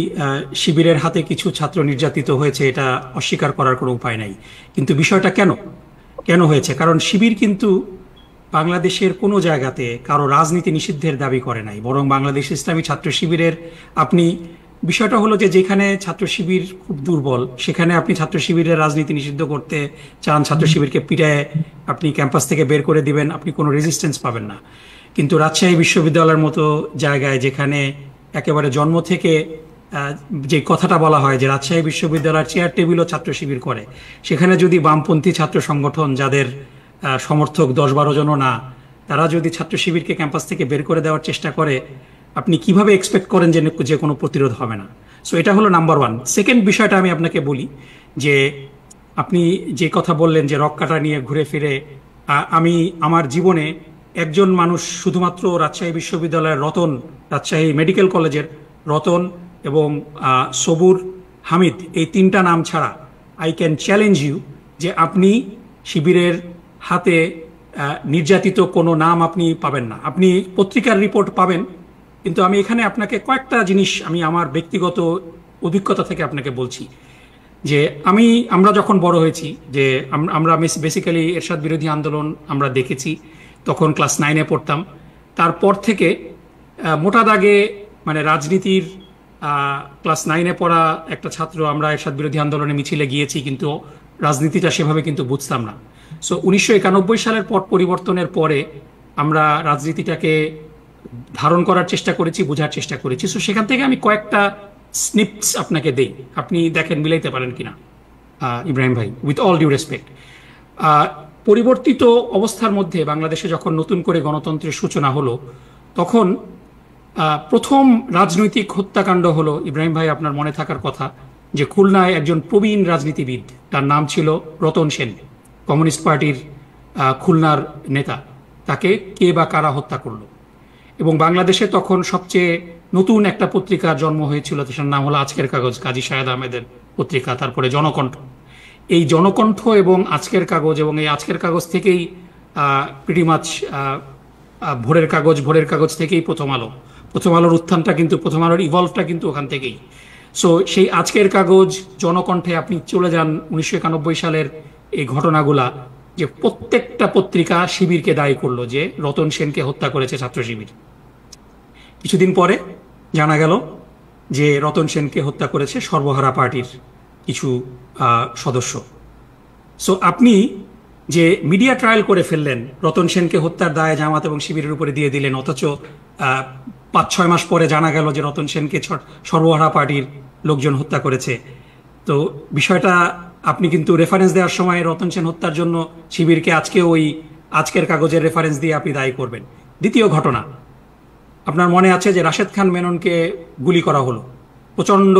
শিবিরের হাতে কিছু ছাত্র নির্যাতিত হয়েছে, এটা অস্বীকার করার কোনো উপায় নাই। কিন্তু বিষয়টা কেন হয়েছে? কারণ শিবির কিন্তু বাংলাদেশের কোনো জায়গাতে কারো রাজনীতি নিষিদ্ধের দাবি করে নাই, বরং বাংলাদেশ ইসলামী ছাত্র শিবিরের বিষয়টা হলো যে যেখানে ছাত্র শিবির খুব দুর্বল সেখানে আপনি ছাত্র শিবিরের রাজনীতি নিষিদ্ধ করতে চান, ছাত্র শিবিরকে পিটায় আপনি ক্যাম্পাস থেকে বের করে দিবেন, আপনি কোনো রেজিস্ট্যান্স পাবেন না। কিন্তু রাজশাহী বিশ্ববিদ্যালয়ের মতো জায়গায় যেখানে একেবারে জন্ম থেকে যে কথাটা বলা হয় যে রাজশাহী বিশ্ববিদ্যালয়ের চেয়ার টেবিলও ছাত্র শিবির করে, সেখানে যদি বামপন্থী ছাত্র সংগঠন যাদের সমর্থক 10-12 জনও না, তারা যদি ছাত্র শিবিরকে ক্যাম্পাস থেকে বের করে দেওয়ার চেষ্টা করে, আপনি কিভাবে এক্সপেক্ট করেন যে কোনো প্রতিরোধ হবে না? সো এটা হলো নাম্বার 1। সেকেন্ড বিষয়টা আমি আপনাকে বলি যে আপনি যে কথা বললেন যে রক কাটা নিয়ে ঘুরে ফিরে, আমি আমার জীবনে একজন মানুষ শুধুমাত্র রাজশাহী বিশ্ববিদ্যালয়ের রতন, রাজশাহী মেডিকেল কলেজের রতন এবং সবুর হামিদ, এই 3টা নাম ছাড়া আই ক্যান চ্যালেঞ্জ ইউ যে আপনি শিবিরের হাতে নির্যাতিত কোনো নাম আপনি পাবেন না। আপনি পত্রিকার রিপোর্ট পাবেন, কিন্তু আমি এখানে আপনাকে কয়েকটা জিনিস আমি আমার ব্যক্তিগত অভিজ্ঞতা থেকে আপনাকে বলছি যে আমরা যখন বড় হয়েছি, যে আমরা বেসিক্যালি এরশাদ বিরোধী আন্দোলন আমরা দেখেছি, তখন ক্লাস 9-এ পড়তাম। তারপর থেকে মোটা দাগে রাজনীতির ক্লাস 9-এ পড়া একটা ছাত্র আমরা এরশাদ বিরোধী আন্দোলনে মিছিলে গিয়েছি, কিন্তু রাজনীতিটা সেভাবে কিন্তু বুঝতাম না। সো 1991 সালের পট পরিবর্তনের পরে আমরা রাজনীতিটাকে ধারণ করার চেষ্টা করেছি, বোঝার চেষ্টা করেছি। সো সেখান থেকে আমি কয়েকটা স্নিপস আপনাকে দেই, আপনি দেখেন মিলাইতে পারেন কিনা। ইব্রাহিম ভাই, উইথ অল ডিউ রেসপেক্ট, পরিবর্তিত অবস্থার মধ্যে বাংলাদেশে যখন নতুন করে গণতন্ত্রের সূচনা হলো, তখন প্রথম রাজনৈতিক হত্যাকাণ্ড হলো, ইব্রাহিম ভাই আপনার মনে থাকার কথা, যে খুলনায় একজন প্রবীণ রাজনীতিবিদ, তার নাম ছিল রতন সেন, কমিউনিস্ট পার্টির খুলনার নেতা, তাকে কে বা কারা হত্যা করলো। এবং বাংলাদেশে তখন সবচেয়ে নতুন একটা পত্রিকার জন্ম হয়েছিল, তার নাম হলো আজকের কাগজ, কাজী শাহেদ আহমেদের পত্রিকা, তারপরে জনকণ্ঠ। এই জনকণ্ঠ এবং আজকের কাগজ, এবং এই আজকের কাগজ থেকেই প্রিটি মাচ ভোরের কাগজ থেকেই প্রথম আলোর উত্থানটা কিন্তু, প্রথম আলোর ইভলভটা কিন্তু ওখান থেকেই। সো সেই আজকের কাগজ, জনকণ্ঠে আপনি চলে যান 1991 সালের এই ঘটনাগুলা, যে প্রত্যেকটা পত্রিকা শিবিরকে দায়ী করলো যে রতন সেনকে হত্যা করেছে ছাত্র শিবির। কিছুদিন পরে জানা গেল যে রতন সেনকে হত্যা করেছে সর্বহারা পার্টির কিছু সদস্য। সো আপনি যে মিডিয়া ট্রায়াল করে ফেললেন, রতন সেনকে হত্যার দায় জামাত এবং শিবিরের উপরে দিয়ে দিলেন, অথচ 5-6 মাস পরে জানা গেল যে রতন সেনকে সর্বহারা পার্টির লোকজন হত্যা করেছে। তো বিষয়টা আপনি কিন্তু রেফারেন্স দেওয়ার সময় রতন সেন হত্যার জন্য শিবিরকে আজকের কাগজের রেফারেন্স দিয়ে আপনি দায়ী করবেন। দ্বিতীয় ঘটনা, আপনার মনে আছে যে রাশেদ খান মেননকে গুলি করা হলো, প্রচণ্ড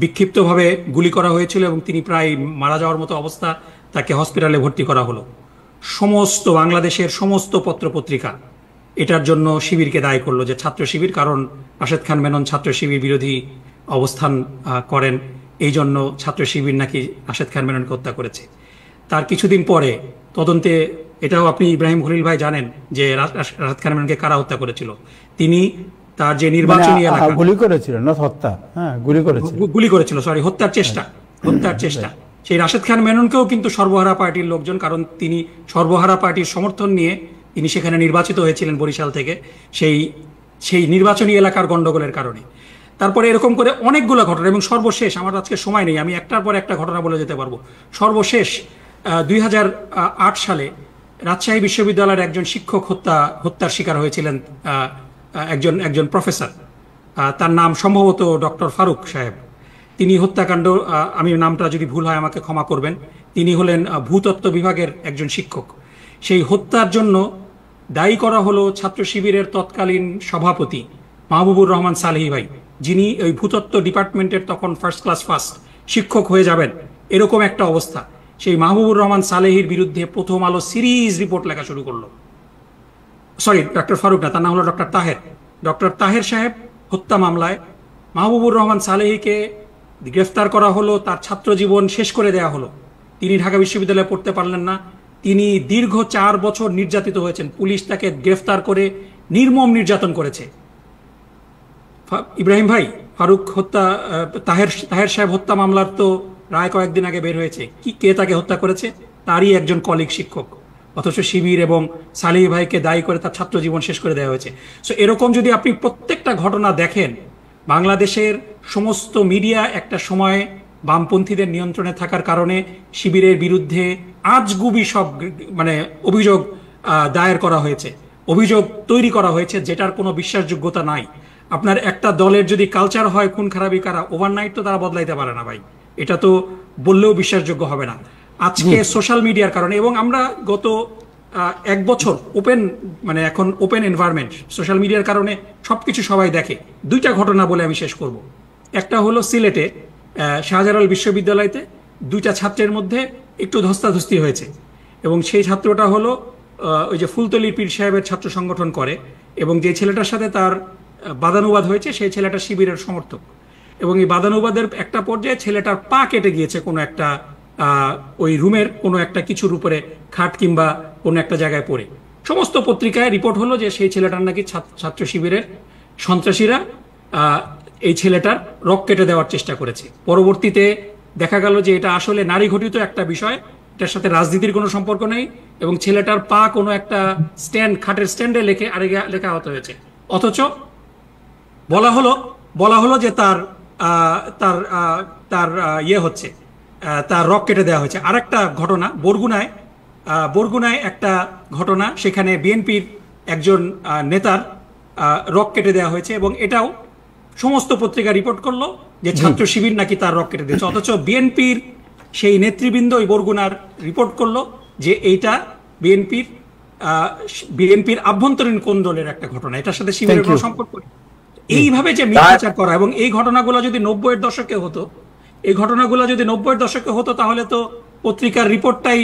বিক্ষিপ্তভাবে গুলি করা হয়েছিল এবং তিনি প্রায় মারা যাওয়ার মতো অবস্থা, তাকে হসপিটালে ভর্তি করা হলো। সমস্ত বাংলাদেশের সমস্ত পত্রপত্রিকা এটার জন্য শিবিরকে দায়ী করলো যে ছাত্র শিবির, কারণ রাশেদ খান মেনন ছাত্র শিবির বিরোধী অবস্থান করেন, এই জন্য ছাত্র শিবির নাকি রাশেদ খান মেননকে হত্যা করেছে। তার কিছুদিন পরে তদন্তে, এটাও আপনি ইব্রাহিম খলিল ভাই জানেন যে রাশেদ খান মেননকে কারা হত্যা করেছিল। তিনি তার যে নির্বাচনী এলাকা গুলি করেছিল, না হত্যা, হ্যাঁ গুলি করেছিল, সরি হত্যার চেষ্টা। সেই রাশেদ খান মেননকেও কিন্তু সর্বহারা পার্টির লোকজন, কারণ তিনি সর্বহারা পার্টির সমর্থন নিয়ে তিনি সেখানে নির্বাচিত হয়েছিলেন বরিশাল থেকে, সেই নির্বাচনী এলাকার গন্ডগোলের কারণে। তারপরে এরকম করে অনেকগুলো ঘটনা, এবং সর্বশেষ, আমার আজকে সময় নেই, আমি একটার পর একটা ঘটনা বলে যেতে পারবো। সর্বশেষ 2008 সালে রাজশাহী বিশ্ববিদ্যালয়ের একজন শিক্ষক হত্যার শিকার হয়েছিলেন, একজন প্রফেসর, তার নাম সম্ভবত ডক্টর ফারুক সাহেব। তিনি হত্যাকাণ্ড, আমি নামটা যদি ভুল হয় আমাকে ক্ষমা করবেন, তিনি হলেন ভূতত্ত্ব বিভাগের একজন শিক্ষক। সেই হত্যার জন্য দায়ী করা হলো ছাত্র শিবিরের তৎকালীন সভাপতি মাহবুবুর রহমান সালেহী ভাই, যিনি ওই ভূতত্ত্ব ডিপার্টমেন্টের তখন ফার্স্ট শিক্ষক হয়ে যাবেন, এরকম একটা অবস্থা। সেই মাহবুবুর রহমান সালেহীর বিরুদ্ধে প্রথম আলো সিরিজ রিপোর্ট লেখা শুরু করলো। সরি, ডক্টর ফারুক না, তার নাম হলো ডক্টর তাহের সাহেব হত্যা মামলায় মাহবুবুর রহমান সালেহীকে গ্রেফতার করা হলো, তার ছাত্র জীবন শেষ করে দেয়া হলো। তিনি ঢাকা বিশ্ববিদ্যালয়ে পড়তে পারলেন না, তিনি দীর্ঘ 4 বছর নির্যাতিত হয়েছেন। পুলিশ তাকে গ্রেফতার করে নির্মম নির্যাতন করেছে। ইব্রাহিম ভাই, ফারুক হত্যা, তাহের সাহেব হত্যা মামলার তো রায় কয়েকদিন আগে বের হয়েছে। কে তাকে হত্যা করেছে? তারই একজন কলিগ শিক্ষক, অথচ শিবির এবং সালেহী ভাইকে দায়ী করে তার ছাত্র জীবন শেষ করে দেওয়া হয়েছে। সো এরকম যদি আপনি প্রত্যেকটা ঘটনা দেখেন, বাংলাদেশের সমস্ত মিডিয়া একটা সময় বামপন্থীদের নিয়ন্ত্রণে থাকার কারণে শিবিরের বিরুদ্ধে আজগুবি সব অভিযোগ দায়ের করা হয়েছে, অভিযোগ তৈরি করা হয়েছে, যেটার কোনো বিশ্বাসযোগ্যতা নাই। আপনার একটা দলের যদি কালচার হয় খুন খারাপি কারা, ওভারনাইট তো তারা বদলাইতে পারে না ভাই, এটা তো বললেও বিশ্বাসযোগ্য হবে না। আজকে সোশ্যাল মিডিয়ার কারণে, এবং আমরা গত 1 বছর এখন ওপেন এনভায়রনমেন্ট, সোশ্যাল মিডিয়ার কারণে সবকিছু সবাই দেখে। 2টা ঘটনা বলে আমি শেষ করব। একটা হলো সিলেটে শাহজালাল বিশ্ববিদ্যালয়তে 2টা ছাত্রের মধ্যে একটু ধস্তাধস্তি হয়েছে, এবং সেই ছাত্রটা হলো ওই যে ফুলতলির পীর সাহেবের ছাত্র সংগঠন করে, এবং যে ছেলেটার সাথে তার বাদানুবাদ হয়েছে সেই ছেলেটা শিবিরের সমর্থক, এবং এই বাদানুবাদের একটা পর্যায়ে ছেলেটার পা কেটে গিয়েছে কোনো একটা ওই রুমের কোনো একটা কিছুর উপরে, খাট কিংবা কোনো একটা জায়গায় পড়ে। সমস্ত পত্রিকায় রিপোর্ট হলো যে সেই ছেলেটার নাকি ছাত্র শিবিরের সন্ত্রাসীরা এই ছেলেটার রক কেটে দেওয়ার চেষ্টা করেছে। পরবর্তীতে দেখা গেল যে এটা আসলে নারী ঘটিত একটা বিষয়, এটার সাথে রাজনীতির কোনো সম্পর্ক নেই, এবং ছেলেটার পা কোনো একটা খাটের স্ট্যান্ডে লেখা হতে হয়েছে। অথচ বলা হলো যে তার তার রক কেটে দেওয়া হয়েছে। আরেকটা ঘটনা বরগুনায় একটা ঘটনা, সেখানে বিএনপির একজন নেতার রক কেটে দেওয়া হয়েছে, এবং এটাও সমস্ত পত্রিকা রিপোর্ট করলো যে ছাত্র শিবির নাকি তার রক কেটে দিয়েছে। অথচ বিএনপির সেই নেতৃবৃন্দ ওই বরগুনার রিপোর্ট করলো যে এইটা বিএনপির আভ্যন্তরীণ কোন্দলের একটা ঘটনা, এটার সাথে শিবিরের কোনো সম্পর্ক নেই। এইভাবে যে মিথ্যাচার করা, এবং এই ঘটনাগুলো যদি 90-এর দশকে হতো, তাহলে তো পত্রিকার রিপোর্টটাই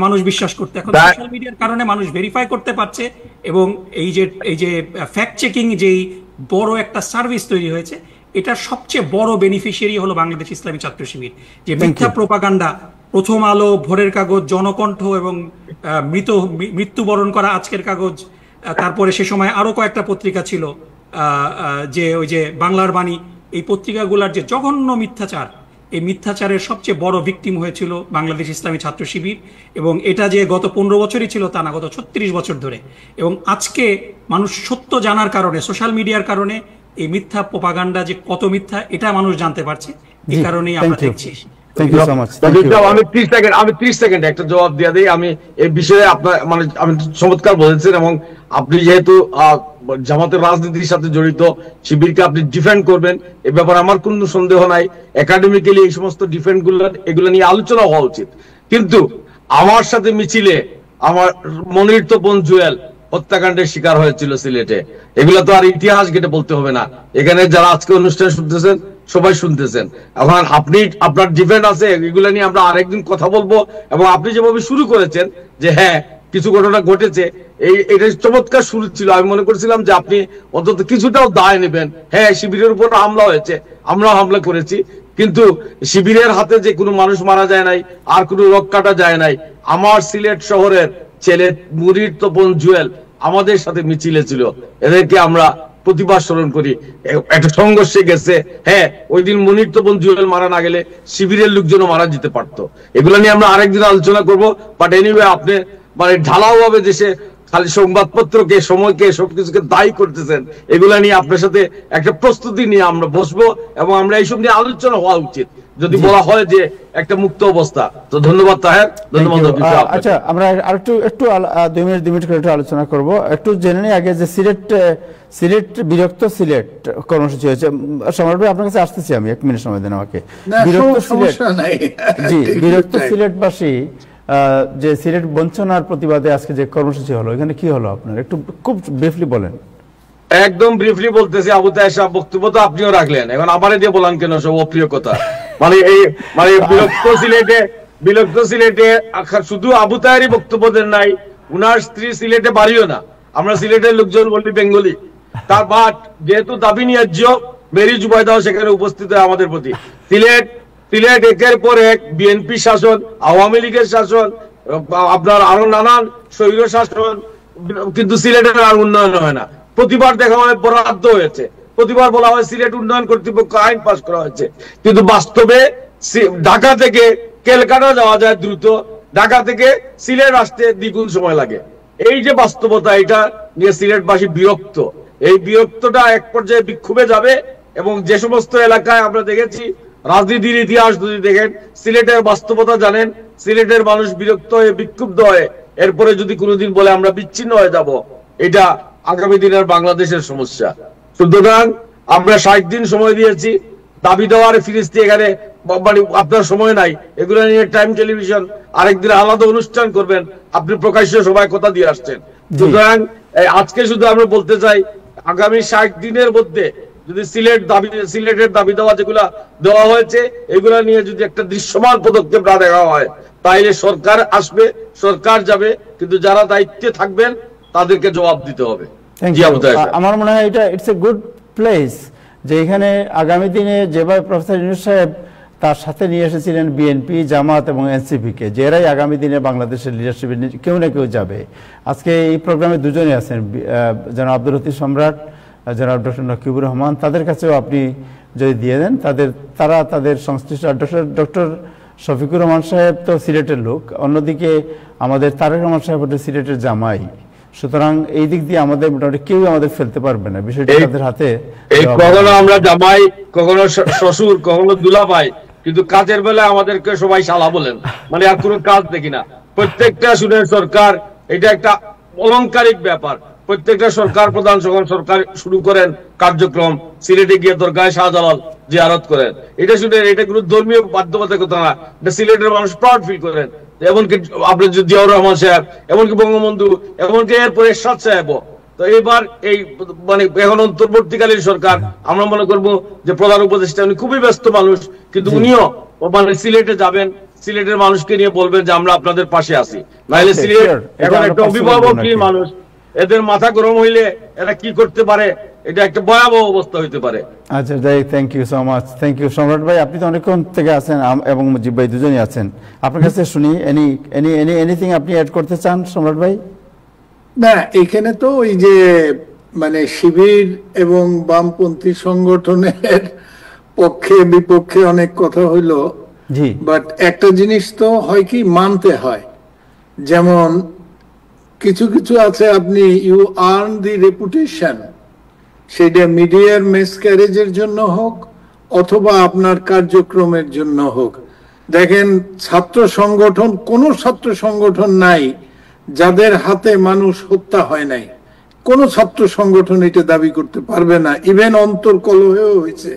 মানুষ বিশ্বাস করতে। এখন সোশ্যাল মিডিয়ার কারণে মানুষ ভেরিফাই করতে পারছে, এবং এই যে ফ্যাক্ট চেকিং যেই বড় একটা সার্ভিস তৈরি হয়েছে, এটার সবচেয়ে বড় বেনিফিশিয়ারি হলো বাংলাদেশ ইসলামী ছাত্র শিবির। যে মিথ্যা প্রোপাগান্ডা, প্রথম আলো, ভোরের কাগজ, জনকণ্ঠ এবং মৃত্যুবরণ করা আজকের কাগজ, তারপরে সে সময় আরো কয়েকটা পত্রিকা ছিল, যে ওই যে বাংলার বাণী, এই পত্রিকাগুলোর যে জঘন্য মিথ্যাচার, এই মিথ্যাচারের সবচেয়ে বড় ভিকটিম হয়েছিল বাংলাদেশ ইসলামী ছাত্র শিবির, এবং এটা যে গত 15 বছরই ছিল তা না, গত 36 বছর ধরে। এবং আজকে মানুষ সত্য জানার কারণে, সোশ্যাল মিডিয়ার কারণে এই মিথ্যা প্রোপাগান্ডা যে কত মিথ্যা এটা মানুষ জানতে পারছে, এই কারণেই আমরা দেখছি। Thank you so much. আমি 30 সেকেন্ড একটা জবাব দিয়ে দিই। আমি এই বিষয়ে আপনার মানে আমি চমৎকার বলেছেন, এবং আপনি যেহেতু জামাতের রাজনীতির সাথে জড়িত, শিবিরকে আপনি ডিফেন্ড করবেন এ ব্যাপারে আমার কোনো সন্দেহ নাই। একাডেমিক্যালি এই সমস্ত ডিফেন্ড এগুলো নিয়ে আলোচনা হওয়া উচিত। কিন্তু আমার সাথে মিছিলে আমার মনির তপন জুয়েল হত্যাকাণ্ডের শিকার হয়েছিল সিলেটে, এগুলো তো আর ইতিহাস ঘেটে বলতে হবে না। এখানে যারা আজকে অনুষ্ঠান শুনতেছেন সবাই শুনতেছেন। এখন আপনি আপনার ডিফেন্ড আছে, এগুলো নিয়ে আমরা আরেকদিন কথা বলবো। এবং আপনি যেভাবে শুরু করেছেন যে হ্যাঁ কিছু ঘটনা ঘটেছে, এটা চমৎকার শুরু ছিল। আমি মনে করছিলাম যে আপনি অন্তত কিছুটাও দায় নেবেন। হ্যাঁ, শিবিরের উপর হামলা হয়েছে, আমরাও হামলা করেছি, কিন্তু শিবিরের হাতে যে কোনো মানুষ মারা যায় নাই, আর কোনো রক কাটা যায় নাই। আমার সিলেট শহরের ছেলে মুনির তপন জুয়েল আমাদের সাথে মিছিলে ছিল, এদেরকে আমরা প্রতিবাদ স্মরণ করি। একটা সংঘর্ষে গেছে, হ্যাঁ ওই দিন মুনির তপন জুয়েল মারা না গেলে শিবিরের লোকজনও মারা যেতে পারতো। এগুলো নিয়ে আমরা আরেকদিন আলোচনা করবো। বাট এনিওয়ে, আপনি মানে ঢালাও ভাবে দেশে খালি সংবাদপত্রকে, সময়কে, সবকিছুকে দায়ী করতেছেন। এগুলা নিয়ে আপনার সাথে একটা প্রস্তুতি নিয়ে আমরা বসবো, এবং আমরা এইসব নিয়ে আলোচনা হওয়া উচিত যদি বলা হয় যে একটা মুক্ত অবস্থা। তো ধন্যবাদ তাহের, ধন্যবাদ। আচ্ছা, আমরা আরেকটু 2 মিনিট করে একটু আলোচনা করব। একটু জেনে নিই আগে যে সিলেট বিরক্ত সিলেট কর্মসূচি হয়েছে। সম্রাট ভাই, আপনার কাছে আসতেছি আমি, 1 মিনিট সময় দেন আমাকে। বিরক্ত সিলেটবাসী যে সিলেট বঞ্চনার প্রতিবাদে আজকে যে কর্মসূচি হলো, এখানে কি হলো আপনার একটু খুব ব্রিফলি বলেন। একদম ব্রিফলি বলতেছি। আবু তাহের সাহেব বক্তব্য তো আপনিও রাখলেন, এখন আমারে দিয়ে বলান কেন সব অপ্রিয় কথা? মানে বিরক্ত সিলেটে শুধু আবু তাহেরই বক্তব্য দেন নাই, উনার স্ত্রী সিলেটে বাড়িও না। আমরা সিলেটের লোকজন বলি বেঙ্গলি। তার বাট যেহেতু দাবি ন্যায্য, মেরি জুবাইদাও সেখানে উপস্থিত হয় আমাদের প্রতি। সিলেট একের পর এক বিএনপি শাসন, আওয়ামী লীগের শাসন, আপনার আরো নানান স্বৈর শাসন, কিন্তু সিলেটের আর উন্নয়ন হয় না। প্রতিবার দেখা হয় বরাদ্দ হয়েছে, প্রতিবার বলা হয় সিলেট উন্নয়ন কর্তৃপক্ষ আইন পাস করা হয়েছে, কিন্তু বাস্তবে ঢাকা থেকে ক্যালকাটা যাওয়া যায় দ্রুত, ঢাকা থেকে সিলেট আসতে দ্বিগুণ সময় লাগে। এই যে বাস্তবতা, এটা নিয়ে সিলেটবাসী বিরক্ত। এই বিরক্তটা এক পর্যায়ে বিক্ষোভে যাবে, এবং যে সমস্ত এলাকায় আমরা দেখেছি রাজনীতির ইতিহাস যদি দেখেন, সিলেটের বাস্তবতা জানেন, সিলেটের মানুষ বিরক্ত হয়ে বিক্ষুব্ধ হয়ে এরপরে যদি কোনোদিন বলে আমরা বিচ্ছিন্ন হয়ে যাব, এটা আগামী দিনের বাংলাদেশের সমস্যা। সুতরাং আমরা 60 দিন সময় দিয়েছি দাবি দেওয়ার, ফিরিস্তি এখানে মানে আপনার সময় নাই। এগুলো নিয়ে টাইম টেলিভিশন আরেকদিন আলাদা অনুষ্ঠান করবেন, আপনি প্রকাশ্য সবাই কথা দিয়ে আসছেন। সুতরাং আজকে শুধু আমরা বলতে চাই, আগামী 60 দিনের মধ্যে যদি সিলেটের দাবি দেওয়া যেগুলা দেওয়া হয়েছে এগুলা নিয়ে যদি একটা দৃশ্যমান পদক্ষেপ না দেখা হয়, তাইলে সরকার আসবে, সরকার যাবে, কিন্তু যারা দায়িত্বে থাকবেন তাদেরকে জবাব দিতে হবে। আমার মনে হয় এটা ইটস এ গুড প্লেস, যে এখানে আগামী দিনে যেভাবে প্রফেসর ইউনূস সাহেব তার সাথে নিয়ে এসেছিলেন বিএনপি, জামাত এবং এনসিপি-কে, যে এরাই আগামী দিনে বাংলাদেশের লিডারশিপে কেউ না কেউ যাবে। আজকে এই প্রোগ্রামে দুজনে আছেন, জনাব আব্দুল লতিফ সম্রাট, জনাব ডক্টর নকিবুর রহমান। তাদের কাছেও আপনি যদি দিয়ে দেন, তারা তাদের সংশ্লিষ্ট, ডক্টর শফিকুর রহমান সাহেব তো সিলেটের লোক, অন্যদিকে আমাদের তারেক রহমান সাহেব হচ্ছে সিলেটের জামাই। সুতরাং এই দিক দিয়ে আমাদের মোটামুটি কেউ আমাদের ফেলতে পারবে না, বিষয়টা তাদের হাতে। কখনো আমরা জামাই, কখনো শ্বশুর, কখনো দুলাভাই, কিন্তু কাজের বেলায় আমাদেরকে সবাই শালা বলেন, মানে আর কোনো কাজ দেখি না। প্রত্যেকটা শুনে সরকার, এটা একটা অলংকারিক ব্যাপার। প্রত্যেকটা সরকার প্রধান যখন সরকার শুরু করেন কার্যক্রম, সিলেটে গিয়ে দরগায় শাহজালাল জিয়ারত করেন। এটা শুনে এটা কোনো ধর্মীয় বাধ্যবাধকতা না, এটা সিলেটের মানুষ প্রাউড ফিল করেন। এমনকি আপনার জিয়াউর রহমান সাহেব, এমনকি বঙ্গবন্ধু, এমনকি এরপরে এরশাদ সাহেবও। তো এবার এই মানে এখন অন্তর্বর্তীকালীন সরকার, আমরা মনে করবো যে প্রধান উপদেষ্টা উনি খুবই ব্যস্ত মানুষ, কিন্তু উনিও মানে সিলেটে যাবেন, সিলেটের মানুষকে নিয়ে বলবেন যে আমরা আপনাদের পাশে আছি। নাহলে সিলেট এখন একটা অভিভাবকহীন মানুষ, এদের মাথা গরম হইলে এরা কি করতে পারে, এটা একটা ভয়াবহ অবস্থা হইতে পারে। আচ্ছা যাই, thank you so much. Thank you Samrat ভাই, আপনি তো অনেকক্ষণ থেকে আছেন এবং মুজিব ভাই দুজনই আছেন, আপনার কাছে শুনি এনিথিং আপনি অ্যাড করতে চান সম্রাট ভাই? না, এখানে তো ওই যে মানে শিবির এবং বামপন্থী সংগঠনের পক্ষে বিপক্ষে অনেক কথা হইলো, জি বাট একটা জিনিস তো হয় কি মানতে হয়। যেমন কিছু কিছু আছে, আপনি ইউ আর্ন দি রেপুটেশন, সেটা মিডিয়ার মিসক্যারেজের জন্য হোক অথবা আপনার কার্যক্রমের জন্য হোক। দেখেন, ছাত্র সংগঠন, কোন ছাত্র সংগঠন নাই যাদের হাতে মানুষ হত্যা হয় নাই। কোন ছাত্র সংগঠন এটা দাবি করতে পারবে না, ইভেন অন্তর্কলহেও হয়েছে।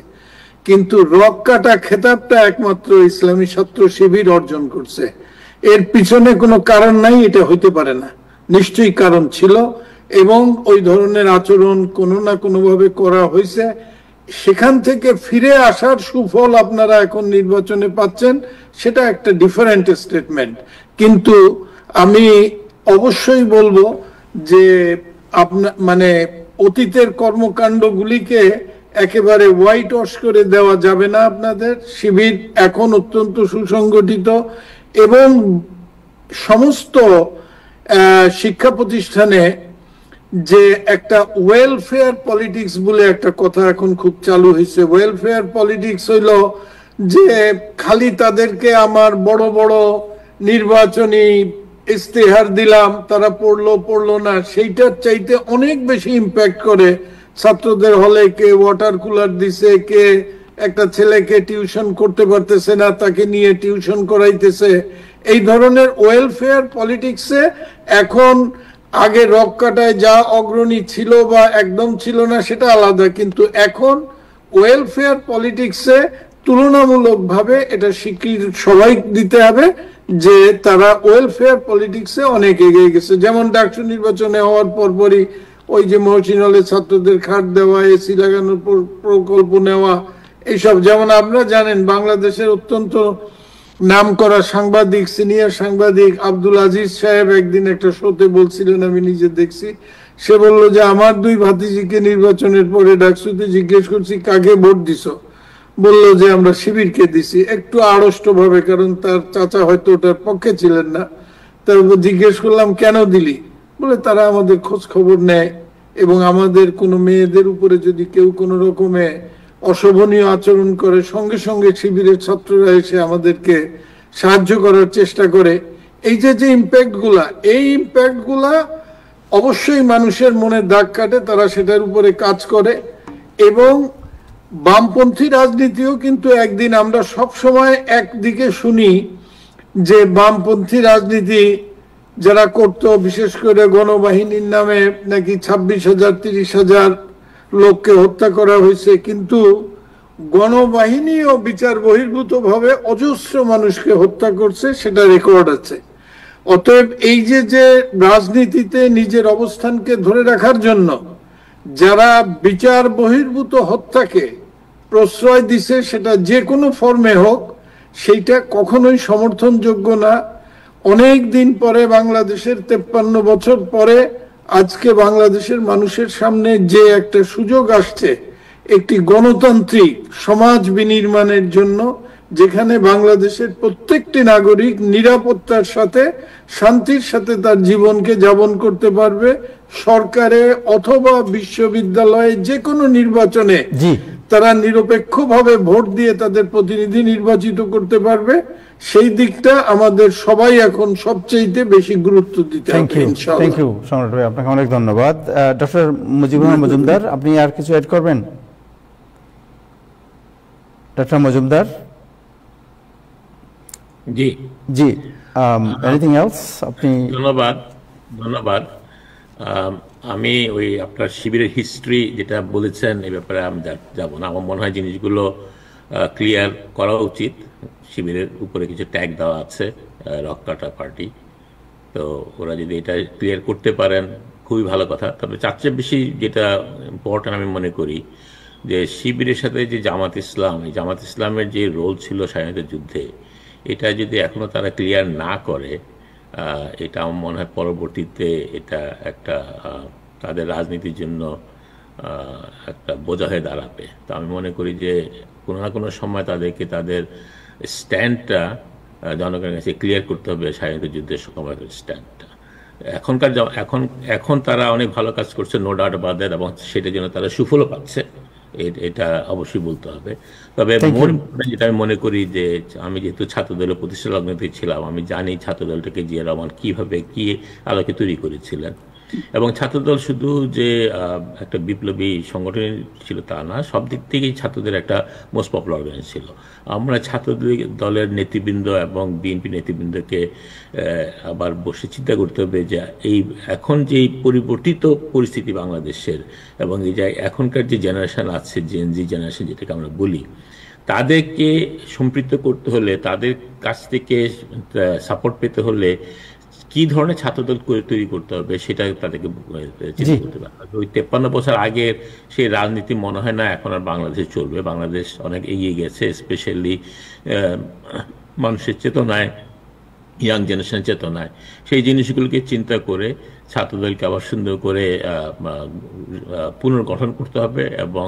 কিন্তু রক কাটা খেতাবটা একমাত্র ইসলামী ছাত্র শিবির অর্জন করছে। এর পিছনে কোনো কারণ নাই, এটা হইতে পারে না, নিশ্চয়ই কারণ ছিল, এবং ওই ধরনের আচরণ কোনো না কোনো ভাবে করা হয়েছে। সেখান থেকে ফিরে আসার সুফল আপনারা এখন নির্বাচনে পাচ্ছেন, সেটা একটা ডিফারেন্ট স্টেটমেন্ট। কিন্তু আমি অবশ্যই বলবো যে আপনার মানে অতীতের কর্মকাণ্ডগুলিকে একেবারে হোয়াইট ওয়াশ করে দেওয়া যাবে না। আপনাদের শিবির এখন অত্যন্ত সুসংগঠিত, এবং সমস্ত শিক্ষা প্রতিষ্ঠানে যে একটা ওয়েলফেয়ার পলিটিক্স বলে একটা কথা এখন খুব চালু হয়েছে। ওয়েলফেয়ার পলিটিক্স হইল যে খালি তাদেরকে আমার বড় বড় নির্বাচনী ইস্তেহার দিলাম, তারা পড়লো না, সেইটার চাইতে অনেক বেশি ইম্প্যাক্ট করে ছাত্রদের হলে কে ওয়াটার কুলার দিছে, কে একটা ছেলেকে টিউশন করতে পারতেছে না তাকে নিয়ে টিউশন করাইতেছে। এই ধরনের ওয়েলফেয়ার পলিটিক্সে এখন, আগে রক কাটায় যা অগ্রণী ছিল বা একদম ছিল না সেটা আলাদা, কিন্তু এখন ওয়েলফেয়ার পলিটিক্সে তুলনামূলকভাবে এটা স্বীকৃতি সবাই দিতে হবে যে তারা ওয়েলফেয়ার পলিটিক্সে অনেক এগিয়ে গেছে। যেমন ডাকসু নির্বাচনে হওয়ার পরপরই ওই যে মহসিন হলে ছাত্রদের খাট দেওয়া, এসি লাগানোর প্রকল্প নেওয়া, এইসব। যেমন আপনারা জানেন, বাংলাদেশের অত্যন্ত নাম করা সাংবাদিক, সিনিয়র সাংবাদিক আব্দুল আজিজ সাহেব একদিন একটা শোতে বলছিলেন, আমি নিজে দেখছি, সে বলল যে আমার দুই ভাতিজিকে নির্বাচনের পরে ডাকসুতে জিজ্ঞেস করছি কাকে ভোট দিছো, বলল যে আমরা শিবিরকে দিছি, একটু আড়ষ্ট ভাবে, কারণ তার চাচা হয়তো ওটার পক্ষে ছিলেন না। তারপর জিজ্ঞেস করলাম কেন দিলি, বলে তারা আমাদের খোঁজ খবর নেয়, এবং আমাদের কোনো মেয়েদের উপরে যদি কেউ কোনো রকমে অশোভনীয় আচরণ করে সঙ্গে সঙ্গে শিবিরের ছাত্ররা এসে আমাদেরকে সাহায্য করার চেষ্টা করে। এই যে ইম্প্যাক্ট গুলা, এই ইম্প্যাক্ট গুলা অবশ্যই মানুষের মনে দাগ কাটে, তারা সেটার উপরে কাজ করে। এবং বামপন্থী রাজনীতিও কিন্তু একদিন, আমরা সব সময় একদিকে শুনি যে বামপন্থী রাজনীতি যারা করত, বিশেষ করে গণবাহিনীর নামে নাকি 26,000 30,000 লোককে হত্যা করা হয়েছে, কিন্তু গণবাহিনী ও বিচার বহির্ভূত ভাবে অজস্র মানুষকে হত্যা করছে, সেটা রেকর্ড আছে। অতএব এই যে রাজনীতিতে নিজের অবস্থানকে ধরে রাখার জন্য যারা বিচার বহির্ভূত হত্যাকে প্রশ্রয় দিছে, সেটা যে কোনো ফর্মে হোক, সেইটা কখনোই সমর্থনযোগ্য না। অনেক দিন পরে, বাংলাদেশের 53 বছর পরে আজকে বাংলাদেশের মানুষের সামনে যে একটা সুযোগ আসছে একটি গণতান্ত্রিক সমাজ বিনির্মাণের জন্য, যেখানে বাংলাদেশের প্রত্যেকটি নাগরিক নিরাপত্তার সাথে শান্তির সাথে তার জীবনকে যাপন করতে পারবে, সরকারে অথবা বিশ্ববিদ্যালয়ে যে কোনো নির্বাচনে তারা নিরপেক্ষভাবে ভোট দিয়ে তাদের প্রতিনিধি নির্বাচিত করতে পারবে, সেই দিকটা আমাদের সবাই এখন সবচেয়ে বেশি গুরুত্ব দিতে হবে ইনশাআল্লাহ। থ্যাংক ইউ সম্রাট ভাই, আপনাকে অনেক ধন্যবাদ। ডক্টর মুজিবুর রহমান মজুমদার, আপনি আর কিছু অ্যাড করবেন? ডক্টর মজুমদার? জি জি, এনিথিং এলস? আপনি? ধন্যবাদ। আমি ওই আপনার শিবিরের হিস্ট্রি যেটা বলেছেন এই ব্যাপারে আমি যাব না। আমার মনে হয় জিনিসগুলো ক্লিয়ার করা উচিত। শিবিরের উপরে কিছু ট্যাগ দেওয়া আছে, রক কাটা পার্টি, তো ওরা যদি এটা ক্লিয়ার করতে পারেন খুবই ভালো কথা। তবে তার চেয়ে বেশি যেটা ইম্পর্টেন্ট আমি মনে করি যে শিবিরের সাথে যে জামাত ইসলাম, এই জামাত ইসলামের যে রোল ছিল স্বাধীনতা যুদ্ধে, এটা যদি এখনো তারা ক্লিয়ার না করে, এটা আমার মনে হয় পরবর্তীতে এটা একটা তাদের রাজনীতির জন্য একটা বোঝা হয়ে দাঁড়াবে। তো আমি মনে করি যে কোনো না কোনো সময় তাদেরকে তাদের স্ট্যান্ডটা জনগণের কাছে ক্লিয়ার করতে হবে, স্বাধীনতা যুদ্ধের সময়ের স্ট্যান্ডটা। এখন তারা অনেক ভালো কাজ করছে, নো ডাউট অ্যাবাউট দ্যাট, এবং সেটার জন্য তারা সুফলও পাচ্ছে। এটা অবশ্যই বলতে হবে। তবে যেটা আমি মনে করি যে আমি যেহেতু ছাত্রদলের প্রতিষ্ঠা লগ্নতে ছিলাম, আমি জানি ছাত্রদলটাকে জিয়া রহমান কিভাবে কি আলোকে তৈরি করেছিলেন। এবং ছাত্রদল শুধু যে একটা বিপ্লবী সংগঠন ছিল তা না, সব দিক থেকেই ছাত্রদের একটা মোস্ট পপুলার অর্গানাইজেশন ছিল। আমরা ছাত্র দলের নেতৃবৃন্দ এবং বিএনপি নেতৃবৃন্দকে আবার বসে চিন্তা করতে হবে যে এই এখন যে পরিবর্তিত পরিস্থিতি বাংলাদেশের, এবং এই যে এখনকার যে জেনারেশন আছে, জেনজি জেনারেশন যেটাকে আমরা বলি, তাদেরকে সম্পৃক্ত করতে হলে, তাদের কাছ থেকে সাপোর্ট পেতে হলে কি ধরনের ছাত্রদল তৈরি করতে হবে সেটা তাদেরকে চিন্তা করতে হবে। ওই 53 বছর আগের সেই রাজনীতি মনে হয় না এখন আর বাংলাদেশে চলবে। বাংলাদেশ অনেক এগিয়ে গেছে, স্পেশালি মানুষের চেতনায়, ইয়াং জেনারেশনের চেতনায়। সেই জিনিসগুলোকে চিন্তা করে ছাত্রদলকে আবার সুন্দর করে পুনর্গঠন করতে হবে এবং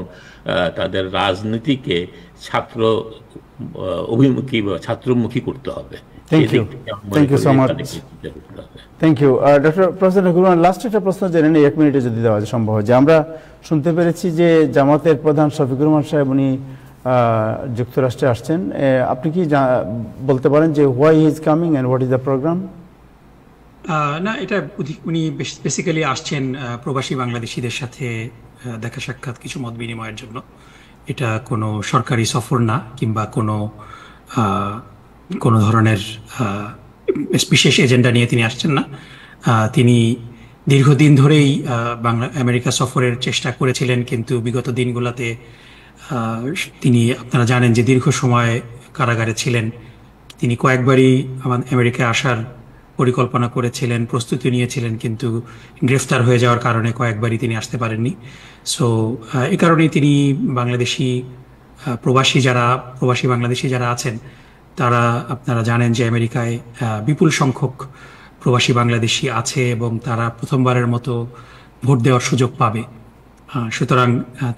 তাদের রাজনীতিকে ছাত্র অভিমুখী বা ছাত্রমুখী করতে হবে। Thank you so much. Thank you doctor professor Nakibur Rahman, last একটা প্রশ্ন জেনে নেই, 1 মিনিটে যদি দেওয়া সম্ভব হয়। যে আমরা শুনতে পেরেছি যে জামাতের প্রধান শফিকুর রহমান সাহেব উনি যুক্তরাষ্ট্রে আসছেন, আপনি কি বলতে পারেন যে why he is coming and what is the program? না, এটা উনি বেসিক্যালি আসছেন প্রবাসী বাংলাদেশিদের সাথে দেখা সাক্ষাৎ, কিছু মত বিনিময়ের জন্য। এটা কোনো সরকারি সফর না, কিংবা কোনো ধরনের বিশেষ এজেন্ডা নিয়ে তিনি আসছেন না। তিনি দীর্ঘদিন ধরেই আমেরিকা সফরের চেষ্টা করেছিলেন, কিন্তু বিগত দিনগুলোতে তিনি, আপনারা জানেন যে দীর্ঘ সময় কারাগারে ছিলেন। তিনি কয়েকবারই আমেরিকায় আসার পরিকল্পনা করেছিলেন, প্রস্তুতি নিয়েছিলেন, কিন্তু গ্রেফতার হয়ে যাওয়ার কারণে কয়েকবারই তিনি আসতে পারেননি। সো এই কারণেই তিনি প্রবাসী বাংলাদেশি যারা আছেন, তারা, আপনারা জানেন যে আমেরিকায় বিপুল সংখ্যক প্রবাসী বাংলাদেশি আছে এবং তারা প্রথমবারের মতো ভোট দেওয়ার সুযোগ পাবে। সুতরাং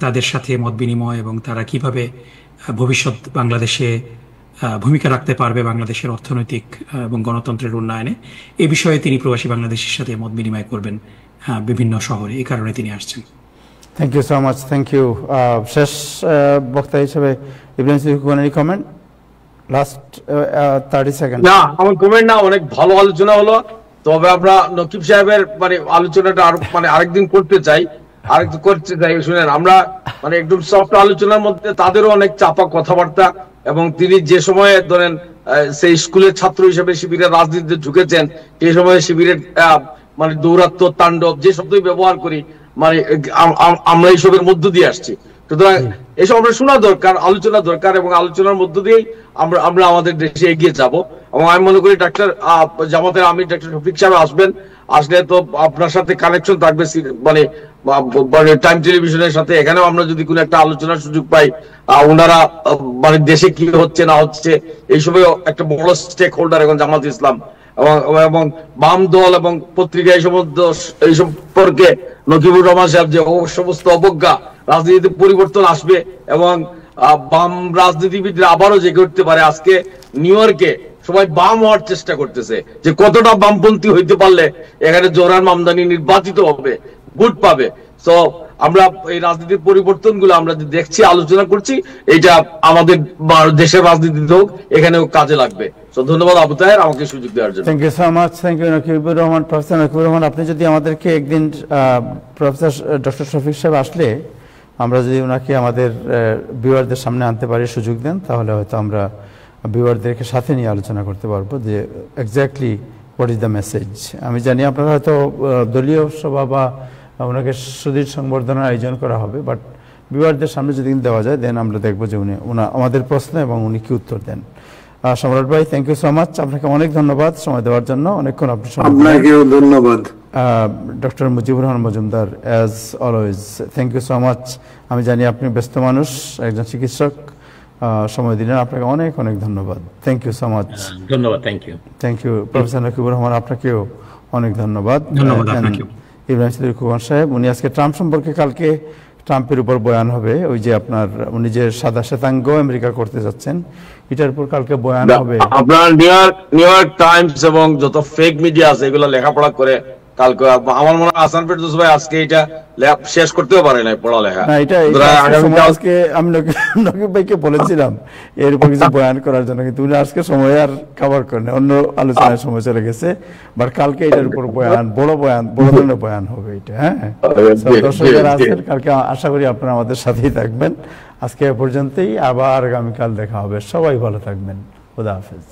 তাদের সাথে মত বিনিময় এবং তারা কিভাবে ভবিষ্যৎ বাংলাদেশে ভূমিকা রাখতে পারবে বাংলাদেশের অর্থনৈতিক এবং গণতন্ত্রের উন্নয়নে, এ বিষয়ে তিনি প্রবাসী বাংলাদেশের সাথে মত বিনিময় করবেন বিভিন্ন শহরে। এই কারণে তিনি আসছেন। Thank you so much. Thank you. শেষ বক্তা হিসেবে Ibrahim Siddiqui, comment last 30 second. না, আমার কমেন্ট না, অনেক ভালো আলোচনা হলো। তবে আমরা নকিব সাহেবের আলোচনাটা আরেকদিন করতে চাই, শুনেন, আমরা একদম সফট আলোচনার মধ্যে তাদেরও অনেক চাপা কথাবার্তা, এবং তিনি যে সময়ে ধরেন সেই স্কুলের ছাত্র হিসেবে শিবিরের রাজনীতিতে ঝুঁকেছেন, সেই সময় শিবিরের দৌরাত্ম, তাণ্ডব, যে শব্দই ব্যবহার করি, আমরা এইসবের মধ্য দিয়ে আসছি। সুতরাং এসব আমরা শোনা দরকার, আলোচনা দরকার, এবং আলোচনার মধ্য দিয়েই আমরা আমাদের দেশে এগিয়ে যাব। এবং আমি মনে করি জামাতের আমির ডক্টর শফিক সাহেব আসলে তো আপনার সাথে কানেকশন থাকবে, টাইম টেলিভিশনের সাথে। এখানেও আমরা যদি কোনো একটা আলোচনার সুযোগ পাই, ওনারা দেশে কি হচ্ছে না হচ্ছে এইসবে একটা বড় স্টেক হোল্ডার এখন জামাত ইসলাম, এবং বাম দল এবং পত্রিকা এই সম্পর্কে নকিবুর রহমান সাহেব যে সমস্ত অবজ্ঞা, রাজনীতিতে পরিবর্তন আসবে এবং বাম রাজনীতিবিদরা আবারও জেগে উঠতে পারে। আজকে নিউ ইয়র্কে সবাই বাম হওয়ার চেষ্টা করতেছে, যে কতটা বামপন্থী হইতে পারলে এখানে জোরান মামদানি নির্বাচিত হবে, ভোট পাবে। তো আমরা এই রাজনীতির পরিবর্তনগুলো আমরা যে দেখছি, আলোচনা করছি, এটা আমাদের দেশের রাজনীতিতেও এখানেও কাজে লাগবে। তো ধন্যবাদ আবু তাহের আমাকে সুযোগ দেওয়ার জন্য। Thank you so much. Thank you Nakibur Rahman. Professor Nakibur Rahman, আপনি যদি আমাদেরকে একদিন প্রফেসর ডক্টর শফিক সাহেব আসলে আমরা যদি ওনাকে আমাদের ভিউয়ারদের সামনে আনতে পারি, সুযোগ দেন, তাহলে হয়তো আমরা ভিউয়ারদেরকে সাথে নিয়ে আলোচনা করতে পারবো যে exactly what is the message. আমি জানি আপনারা হয়তো দলীয় সভা বা ওনাকে সুদীর সংবর্ধনার আয়োজন করা হবে, বাট ভিউয়ারদের সামনে যদি দেওয়া যায়, দেন আমরা দেখবো যে উনি আমাদের প্রশ্ন এবং উনি কি উত্তর দেন। সম্রাট ভাই, থ্যাংক ইউ সো মাচ। আপনাকে অনেক ধন্যবাদ সময় দেওয়ার জন্য। অনেকক্ষণ আপনি আপনাকেও ধন্যবাদ। Doctor Mujibur Rahman Majumdar, as always thank you so much. আমি জানি আপনি ব্যস্ত মানুষ, একজন চিকিৎসক, সময় দিলেন, আপনাকে অনেক অনেক ধন্যবাদ। Thank you so much. ধন্যবাদ। Thank you. Thank you professor Nakibur Rahman, আপনাকেও অনেক ধন্যবাদ। ইব্রাহিম সিদ্দিকী খোকন সাহেব, উনি আজকে ট্রাম্প সম্পর্কে, কালকে ট্রাম্পের উপর বয়ান হবে, ওই যে উনি যে সাদা শ্বেতাঙ্গ আমেরিকা করতে যাচ্ছেন, এটার উপর কালকে বয়ান হবে। আপনার নিউ ইয়র্ক টাইমস এবং যত ফেক মিডিয়া আছে এগুলো লেখাপড়া করে কালকে আমার মনে হয় হাসান ফেরদৌস ভাই আজকে এটা শেষ করতেও পারে নাই পড়ালেখা। না, এটা আজকে আমি নকিব ভাইকে বলেছিলাম এর উপর কিছু বয়ান করার জন্য, কিন্তু উনি আজকে সময় আর কভার করেন, অন্য আলোচনার সময় চলে গেছে। বাট কালকে এটার উপর বড় ধরনের বয়ান হবে এটা। হ্যাঁ, দর্শকরা আছেন, কালকে আশা করি আপনারা আমাদের সাথেই থাকবেন। আজকে এ পর্যন্তই, আবার আগামীকাল দেখা হবে। সবাই ভালো থাকবেন। খোদা হাফেজ।